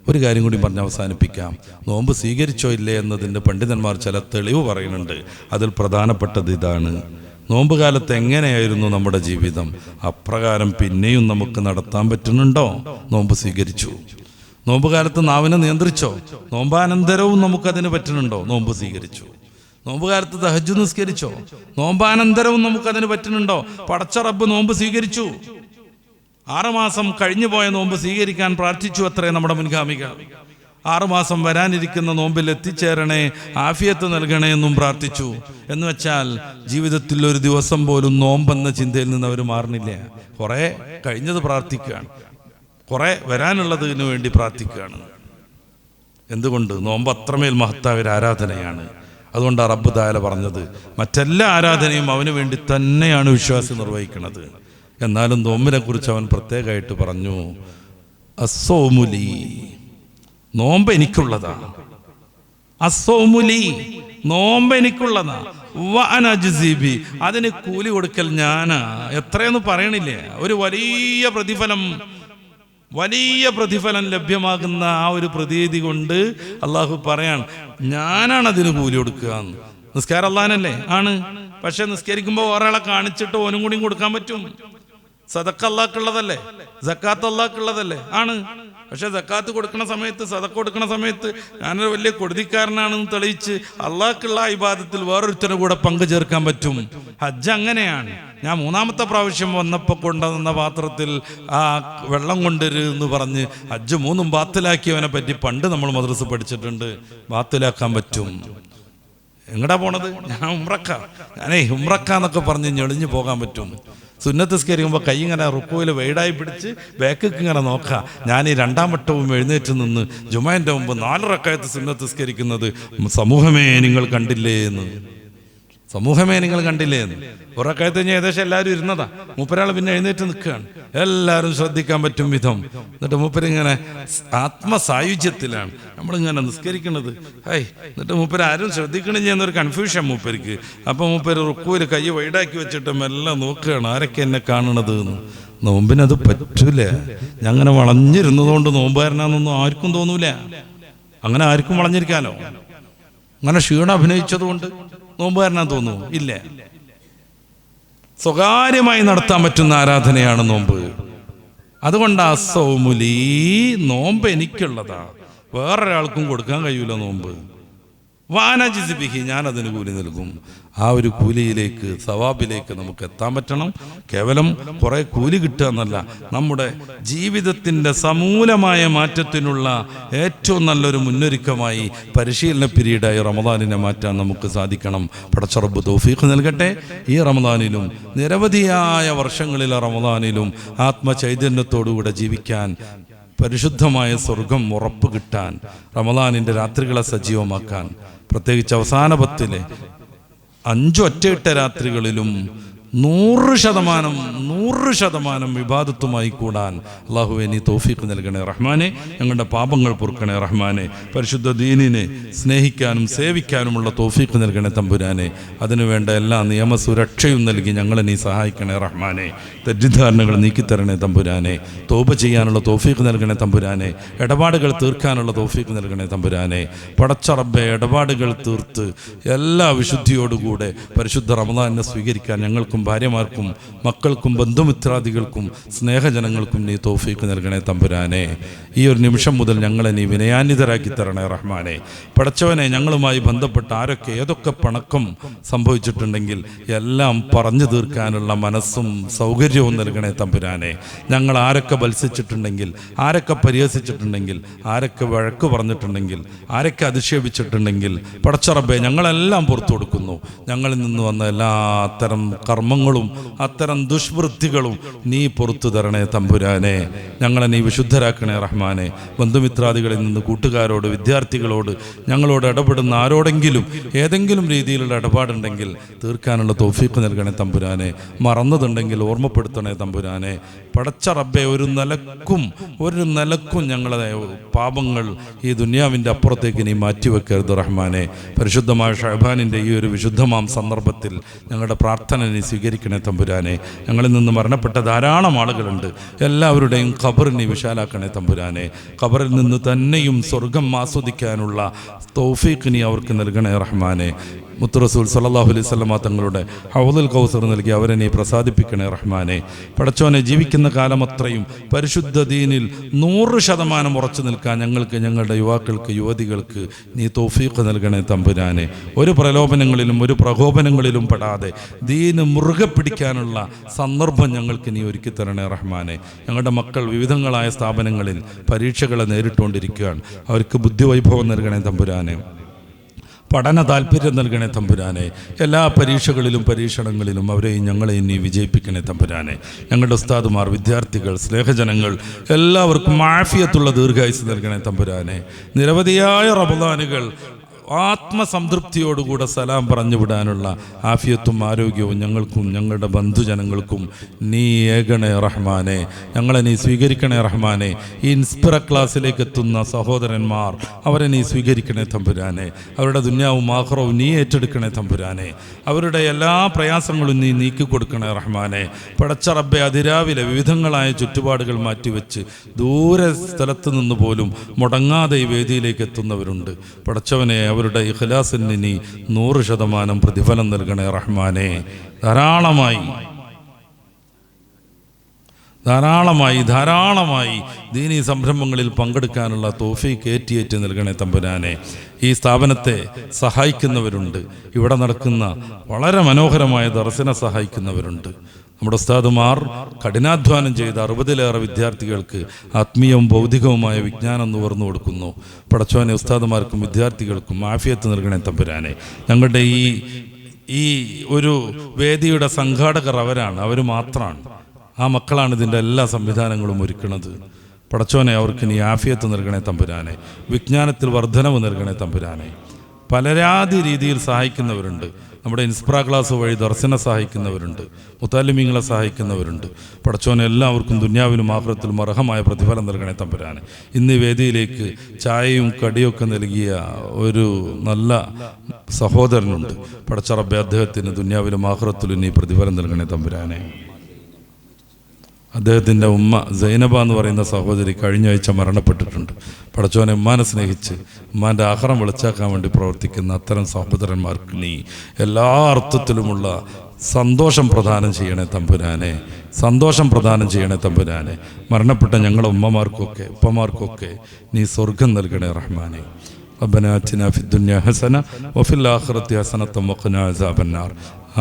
ഒരു കാര്യം കൂടി പറഞ്ഞ് അവസാനിപ്പിക്കാം. നോമ്പ് സ്വീകരിച്ചോ ഇല്ലേ എന്നതിൻ്റെ പണ്ഡിതന്മാർ ചില തെളിവ് പറയുന്നുണ്ട്. അതിൽ പ്രധാനപ്പെട്ടത് ഇതാണ്: നോമ്പ് കാലത്ത് എങ്ങനെയായിരുന്നു നമ്മുടെ ജീവിതം, അപ്രകാരം പിന്നെയും നമുക്ക് നടത്താൻ പറ്റുന്നുണ്ടോ? നോമ്പ് സ്വീകരിച്ചു. നോമ്പ് കാലത്ത് നാവിനെ നിയന്ത്രിച്ചോ? നോമ്പാനന്തരവും നമുക്കതിന് പറ്റുന്നുണ്ടോ? നോമ്പ് സ്വീകരിച്ചു. നോമ്പ് കാലത്ത് തഹജ്ജുദ് നിസ്കരിച്ചോ? നോമ്പാനന്തരവും നമുക്കതിന് പറ്റുന്നുണ്ടോ? പടച്ച റബ്ബ് നോമ്പ് സ്വീകരിച്ചു. 6 മാസം കഴിഞ്ഞു പോയ നോമ്പ് സ്വീകരിക്കാൻ പ്രാർത്ഥിച്ചു അത്രേ നമ്മുടെ മുൻഗാമികൾ. 6 മാസം വരാനിരിക്കുന്ന നോമ്പിൽ എത്തിച്ചേരണേ, ആഫിയത്ത് നൽകണേ എന്നും പ്രാർത്ഥിച്ചു. എന്ന് വെച്ചാൽ ജീവിതത്തിൽ ഒരു ദിവസം പോലും നോമ്പെന്ന ചിന്തയിൽ നിന്ന് അവർ മാറുന്നില്ല. കുറെ കഴിഞ്ഞത് പ്രാർത്ഥിക്കുകയാണ്, കുറെ വരാനുള്ളതിന് വേണ്ടി പ്രാർത്ഥിക്കുകയാണ്. എന്തുകൊണ്ട്? നോമ്പ് അത്രമേൽ മഹത്തായ ഒരു ആരാധനയാണ്. അതുകൊണ്ട് റബ്ബ് തആല പറഞ്ഞത്, മറ്റെല്ലാ ആരാധനയും അവന് വേണ്ടി തന്നെയാണ് വിശ്വാസി നിർവഹിക്കുന്നത്. എന്നാലും നോമ്പിനെ കുറിച്ച് അവൻ പ്രത്യേകമായിട്ട് പറഞ്ഞു, അസ്സൗമുലി, നോമ്പ് എനിക്കുള്ളതാ. അസ്സൗമുലി, നോമ്പ് എനിക്കുള്ളതാ. വഅനജ്സിബി, അതിന് കൂലി കൊടുക്കൽ ഞാനാ. എത്രയെന്ന് പറയണില്ലേ? ഒരു വലിയ പ്രതിഫലം ലഭ്യമാകുന്ന ആ ഒരു പ്രതീതി കൊണ്ട് അള്ളാഹു പറയാൻ, ഞാനാണ് അതിന് കൂലി കൊടുക്കുക. നിസ്കാരം അള്ളാഹനല്ലേ? ആണ്. പക്ഷെ നിസ്കരിക്കുമ്പോൾ ഒരാളെ കാണിച്ചിട്ട് ഓനും കൂടിയും കൊടുക്കാൻ പറ്റും. സദക്ക അള്ളാഹ്ക്കുള്ളതല്ലേ, സക്കാത്ത് അള്ളാഹ്ക്കുള്ളതല്ലേ? ആണ്. പക്ഷെ സക്കാത്ത് കൊടുക്കുന്ന സമയത്ത്, സദക്ക കൊടുക്കുന്ന സമയത്ത് ഞാനൊരു വലിയ കൊടുതിക്കാരനാണെന്ന് തെളിയിച്ച് അള്ളാഹ്ക്കുള്ള ഇബാദത്തിൽ വേറൊരുത്തനെ കൂടെ പങ്കു ചേർക്കാൻ പറ്റും. ഹജ്ജ് അങ്ങനെയാണ്. ഞാൻ 3ാമത്തെ പ്രാവശ്യം വന്നപ്പോൾ കൊണ്ടുവന്ന പാത്രത്തിൽ ആ വെള്ളം കൊണ്ടുവരുമെന്ന് പറഞ്ഞ് ഹജ്ജ് 3ഉം ബാത്തിലാക്കിയവനെ പറ്റി പണ്ട് നമ്മൾ മദ്രസ പഠിച്ചിട്ടുണ്ട്. ബാത്തിലാക്കാൻ പറ്റും. എങ്ങടാ പോണത്? ഞാൻ ഉംറക്കാന്നൊക്കെ പറഞ്ഞ് ഞെളിഞ്ഞു പോകാൻ പറ്റും. സുന്നത്ത് നിസ്കരിക്കുമ്പോൾ കൈ ഇങ്ങനെ റുക്കുവിൽ വെയിഡായി പിടിച്ച് ബാക്കിക്ക് ഇങ്ങനെ നോക്കാം. ഞാൻ ഈ 2ാം വട്ടവും എഴുന്നേറ്റ് നിന്ന് ജുമാൻ്റെ മുമ്പ് 4 റക്അത്ത് സുന്നത്ത് നിസ്കരിക്കുന്നത് സമൂഹമേ നിങ്ങൾ കണ്ടില്ലേ എന്ന്. ഒരക്കാലത്ത് കഴിഞ്ഞാൽ ഏകദേശം എല്ലാവരും ഇരുന്നതാ. മൂപ്പരാൾ പിന്നെ എഴുന്നേറ്റ് നിൽക്കുകയാണ്. എല്ലാവരും ശ്രദ്ധിക്കാൻ പറ്റും വിധം. എന്നിട്ട് മൂപ്പരിങ്ങനെ ആത്മസായുജ്യത്തിലാണ് നമ്മളിങ്ങനെ നിസ്കരിക്കുന്നത്. എന്നിട്ട് മൂപ്പര് ആരും ശ്രദ്ധിക്കണില്ല എന്നൊരു കൺഫ്യൂഷൻ മൂപ്പർക്ക്. അപ്പം മൂപ്പര് റുക്കുവിൽ കൈ വൈഡാക്കി വെച്ചിട്ട് മെല്ലെ നോക്കുകയാണ്, ആരൊക്കെ എന്നെ കാണണത് എന്ന്. നോമ്പിനത് പറ്റൂല. ഞങ്ങനെ വളഞ്ഞിരുന്നതുകൊണ്ട് നോമ്പുകാരനാന്നൊന്നും ആർക്കും തോന്നൂല. അങ്ങനെ ആർക്കും വളഞ്ഞിരിക്കാനോ? അങ്ങനെ ക്ഷീണം അഭിനയിച്ചതുകൊണ്ട് നോമ്പുകാരനാ തോന്നുന്നു? ഇല്ല. സ്വകാര്യമായി നടത്താൻ പറ്റുന്ന ആരാധനയാണ് നോമ്പ്. അതുകൊണ്ട് അസൗമുലി, നോമ്പ് എനിക്കുള്ളതാ, വേറൊരാൾക്കും കൊടുക്കാൻ കഴിയൂല നോമ്പ്. വാനജിസിബിഹി, ഞാൻ അതിന് കൂലി നൽകും. ആ ഒരു കൂലിയിലേക്ക്, സവാബിലേക്ക് നമുക്ക് എത്താൻ പറ്റണം. കേവലം കുറെ കൂലി കിട്ടുക എന്നല്ല, നമ്മുടെ ജീവിതത്തിൻ്റെ സമൂലമായ മാറ്റത്തിനുള്ള ഏറ്റവും നല്ലൊരു മുന്നൊരുക്കമായി പരിശീലന പീരീഡായി റമദാനിനെ മാറ്റാൻ നമുക്ക് സാധിക്കണം. പടച്ച റബ്ബ് തൗഫീഖ് നൽകട്ടെ. ഈ റമദാനിലും നിരവധിയായ വർഷങ്ങളിലെ റമദാനിലും ആത്മചൈതന്യത്തോടുകൂടെ ജീവിക്കാൻ, പരിശുദ്ധമായ സ്വർഗം ഉറപ്പ് കിട്ടാൻ, റമദാനിൻ്റെ രാത്രികളെ സജീവമാക്കാൻ, പ്രത്യേകിച്ച് അവസാന 10 5 ഒറ്റയിട്ട രാത്രികളിലും 100% വിവാദത്തുമായി കൂടാൻ അല്ലാഹുവേ നീ തൗഫീഖ് നൽകണേ റഹ്മാനെ. ഞങ്ങളുടെ പാപങ്ങൾ പൊറുക്കണേ റഹ്മാനെ. പരിശുദ്ധ ദീനിനെ സ്നേഹിക്കാനും സേവിക്കാനുമുള്ള തൗഫീഖ് നൽകണേ തമ്പുരാനെ. അതിനുവേണ്ട എല്ലാ നിയമസുരക്ഷയും നൽകി ഞങ്ങളെ നീ സഹായിക്കണേ റഹ്മാനെ. തെറ്റിദ്ധാരണകൾ നീക്കിത്തരണേ തമ്പുരാനെ. തൗബ ചെയ്യാനുള്ള തൗഫീഖ് നൽകണേ തമ്പുരാനെ. ഇടപാടുകൾ തീർക്കാനുള്ള തൗഫീഖ് നൽകണേ തമ്പുരാനെ. പടച്ച റബ്ബേ, ഇടപാടുകൾ തീർത്ത് എല്ലാ വിശുദ്ധിയോടുകൂടെ പരിശുദ്ധ റമദാനിനെ സ്വീകരിക്കാൻ ഞങ്ങൾക്കും ഭാര്യമാർക്കും മക്കൾക്കും ബന്ധുമിത്രാദികൾക്കും സ്നേഹജനങ്ങൾക്കും നീ തൗഫീഖ് നൽകണേ തമ്പുരാനെ. ഈ ഒരു നിമിഷം മുതൽ ഞങ്ങളെ നീ വിനയാന്വിതരാക്കി തരണേ റഹ്മാനെ. പടച്ചവനെ, ഞങ്ങളുമായി ബന്ധപ്പെട്ട് ആരൊക്കെ ഏതൊക്കെ പണക്കം സംഭവിച്ചിട്ടുണ്ടെങ്കിൽ എല്ലാം പറഞ്ഞു തീർക്കാനുള്ള മനസ്സും സൗകര്യവും നൽകണേ തമ്പുരാനെ. ഞങ്ങൾ ആരൊക്കെ മത്സിച്ചിട്ടുണ്ടെങ്കിൽ, ആരൊക്കെ പരിഹസിച്ചിട്ടുണ്ടെങ്കിൽ, ആരൊക്കെ വഴക്ക് പറഞ്ഞിട്ടുണ്ടെങ്കിൽ, ആരൊക്കെ അധിക്ഷേപിച്ചിട്ടുണ്ടെങ്കിൽ പടച്ച റബ്ബേ ഞങ്ങളെല്ലാം പുറത്തു കൊടുക്കുന്നു. ഞങ്ങളിൽ നിന്ന് വന്ന എല്ലാ അത്തരം കർമ്മങ്ങളും അത്തരം ദുഷ്വൃത്തികളും നീ പുറത്തു തരണേ തമ്പുരാനെ. ഞങ്ങളെ നീ വിശുദ്ധരാക്കണേ റഹ്മാനെ. ബന്ധുമിത്രാദികളിൽ നിന്ന്, കൂട്ടുകാരോട്, വിദ്യാർത്ഥികളോട്, ഞങ്ങളോട് ഇടപെടുന്ന ആരോടെങ്കിലും ഏതെങ്കിലും രീതിയിലുള്ള ഇടപാടുണ്ടെങ്കിൽ തീർക്കാനുള്ള തൗഫീഖ് നൽകണേ തമ്പുരാനെ. മറന്നതുണ്ടെങ്കിൽ ഓർമ്മപ്പെടുത്തണേ തമ്പുരാനെ. പടച്ച റബ്ബെ, ഒരു നിലക്കും ഞങ്ങളെ പാപങ്ങൾ ഈ ദുനിയാവിൻ്റെ അപ്പുറത്തേക്ക് നീ മാറ്റിവെക്കരുത് റഹ്മാനെ. പരിശുദ്ധമായ ഷഅബാനിൻ്റെ ഈ ഒരു വിശുദ്ധമാം സന്ദർഭത്തിൽ ഞങ്ങളുടെ പ്രാർത്ഥന നീ സ്വീകരിക്കണേ തമ്പുരാനെ. ഞങ്ങളിൽ നിന്ന് മരണപ്പെട്ട ധാരാളം ആളുകളുണ്ട്. എല്ലാവരുടെയും ഖബർ നീ വിശാലാക്കണേ തമ്പുരാനെ. ഖബറിൽ നിന്ന് തന്നെയും സ്വർഗം ആസ്വദിക്കാനുള്ള തൗഫീഖ് നീ അവർക്ക് നൽകണേ റഹ്മാനെ. മുത്ത് റസൂൽ സല്ലല്ലാഹു അലൈഹി വസല്ലമ തങ്ങളുടെ ഹൗദുൽ കൗസർ നൽകി അവരെ നീ പ്രസാദിപ്പിക്കണേ റഹ്മാനെ. പടച്ചോനെ, ജീവിക്കുന്ന കാലമത്രയും പരിശുദ്ധ ദീനിൽ 100% ഉറച്ചു നിൽക്കാൻ ഞങ്ങൾക്ക്, ഞങ്ങളുടെ യുവാക്കൾക്ക്, യുവതികൾക്ക് നീ തൗഫീഖ് നൽകണേ തമ്പുരാനെ. ഒരു പ്രലോഭനങ്ങളിലും ഒരു പ്രകോപനങ്ങളിലും പെടാതെ ദീന് മുറുകെ പിടിക്കാനുള്ള സന്ദർഭം ഞങ്ങൾക്ക് നീ ഒരുക്കി തരണേ റഹ്മാനെ. ഞങ്ങളുടെ മക്കൾ വിവിധങ്ങളായ സ്ഥാപനങ്ങളിൽ പരീക്ഷകളെ നേരിട്ടുകൊണ്ടിരിക്കുകയാണ്. അവർക്ക് ബുദ്ധിവൈഭവം നൽകണേ തമ്പുരാനെ. പഠന താല്പര്യം നൽകണേ തമ്പുരാനെ. എല്ലാ പരീക്ഷകളിലും പരീക്ഷണങ്ങളിലും അവരെയും ഞങ്ങളെയും നീ വിജയിപ്പിക്കണേ തമ്പുരാനെ. ഞങ്ങളുടെ ഉസ്താദുമാർ, വിദ്യാർത്ഥികൾ, സ്നേഹജനങ്ങൾ എല്ലാവർക്കും ആഫിയത്തുള്ള ദീർഘായുസ് നൽകണേ തമ്പുരാനെ. നിരവധിയായ റമദാനുകൾ ആത്മസംതൃപ്തിയോടുകൂടെ സലാം പറഞ്ഞു വിടാനുള്ള ആഫിയത്തും ആരോഗ്യവും ഞങ്ങൾക്കും ഞങ്ങളുടെ ബന്ധുജനങ്ങൾക്കും നീ ഏകണേ റഹ്മാനെ. ഞങ്ങളെ നീ സ്വീകരിക്കണേ റഹ്മാനെ. ഈ ഇൻസ്പിറ ക്ലാസ്സിലേക്ക് എത്തുന്ന സഹോദരന്മാർ, അവരെ നീ സ്വീകരിക്കണേ തമ്പുരാനെ. അവരുടെ ദുന്യാവും ആഖിറവും നീ ഏറ്റെടുക്കണേ തമ്പുരാനെ. അവരുടെ എല്ലാ പ്രയാസങ്ങളും നീ നീക്കിക്കൊടുക്കണേ റഹ്മാനെ. പടച്ച റബ്ബെ, അതിരാവിലെ വിവിധങ്ങളായ ചുറ്റുപാടുകൾ മാറ്റിവെച്ച് ദൂരെ സ്ഥലത്ത് നിന്ന് പോലും മുടങ്ങാതെ ഈ വേദിയിലേക്ക് എത്തുന്നവരുണ്ട്. പടച്ചവനെ, അവരുടെ ഇഖ്ലാസിന് നീ 100% പ്രതിഫലം നൽകണേ റഹ്മാനെ. ധാരാളമായി ദീനീ സംരംഭങ്ങളിൽ പങ്കെടുക്കാനുള്ള തൗഫീഖ് ഏറ്റി നൽകണേ തമ്പുരാനെ. ഈ സ്ഥാപനത്തെ സഹായിക്കുന്നവരുണ്ട്. ഇവിടെ നടക്കുന്ന വളരെ മനോഹരമായ ദർശന സഹായിക്കുന്നവരുണ്ട്. നമ്മുടെ ഉസ്താദുമാർ കഠിനാധ്വാനം ചെയ്ത 60-ലേറെ വിദ്യാർത്ഥികൾക്ക് ആത്മീയവും ഭൗതികവുമായ വിജ്ഞാനം നുകർന്നു കൊടുക്കുന്നു. പടച്ചോനെ, ഉസ്താദുമാർക്കും വിദ്യാർത്ഥികൾക്കും ആഫിയത്ത് നൽകണേ തമ്പുരാനെ. ഞങ്ങളുടെ ഈ ഒരു വേദിയുടെ സംഘാടകർ അവർ മാത്രമാണ്. ആ മക്കളാണ് ഇതിൻ്റെ എല്ലാ സംവിധാനങ്ങളും ഒരുക്കുന്നത്. പടച്ചോനെ, അവർക്ക് നീ ആഫിയത്ത് നൽകണേ തമ്പുരാനെ. വിജ്ഞാനത്തിൽ വർധനവ് നൽകണേ തമ്പുരാനെ. പലരാതി രീതിയിൽ സഹായിക്കുന്നവരുണ്ട്. നമ്മുടെ ഇൻസ്പിറ ക്ലാസ് വഴി ദർശന സഹായിക്കുന്നവരുണ്ട്, മുത്താലിമീങ്ങളെ സഹായിക്കുന്നവരുണ്ട്. പടച്ചോനെ, എല്ലാവർക്കും ദുന്യാവിനും ആഖിറത്തിലും അർഹമായ പ്രതിഫലം നൽകണേ തമ്പുരാനെ. ഇന്ന് ഈ വേദിയിലേക്ക് ചായയും കടിയൊക്കെ നൽകിയ ഒരു നല്ല സഹോദരനുണ്ട്. പടച്ച റബ്ബേ, അദ്ദേഹത്തിന് ദുന്യാവിലും ആഖിറത്തിലും നീ പ്രതിഫലം നൽകണേ തമ്പുരാനെ. അദ്ദേഹത്തിൻ്റെ ഉമ്മ സൈനബ എന്ന് പറയുന്ന സഹോദരി കഴിഞ്ഞ ആഴ്ച മരണപ്പെട്ടിട്ടുണ്ട്. പടച്ചോനെ ഉമ്മാനെ സ്നേഹിച്ച് ഉമ്മാൻ്റെ ആഹാരം വെളിച്ചാക്കാൻ വേണ്ടി പ്രവർത്തിക്കുന്ന അത്തരം സഹോദരന്മാർക്ക് നീ എല്ലാ അർത്ഥത്തിലുമുള്ള സന്തോഷം പ്രദാനം ചെയ്യണേ തമ്പുരാനെ, സന്തോഷം പ്രദാനം ചെയ്യണേ തമ്പുരാനെ. മരണപ്പെട്ട ഞങ്ങളുടെ ഉമ്മമാർക്കൊക്കെ ഉപ്പമാർക്കൊക്കെ നീ സ്വർഗം നൽകണേ റഹ്മാനെ. ربنا آتنا في الدنيا حسنة وفي الآخرة حسنة وقنا عذاب النار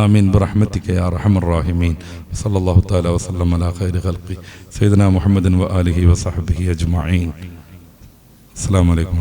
آمين برحمتك يا أرحم الراحمين. صلى الله تعالى وسلم على خير خلقه سيدنا محمد وآله وصحبه أجمعين. السلام عليكم.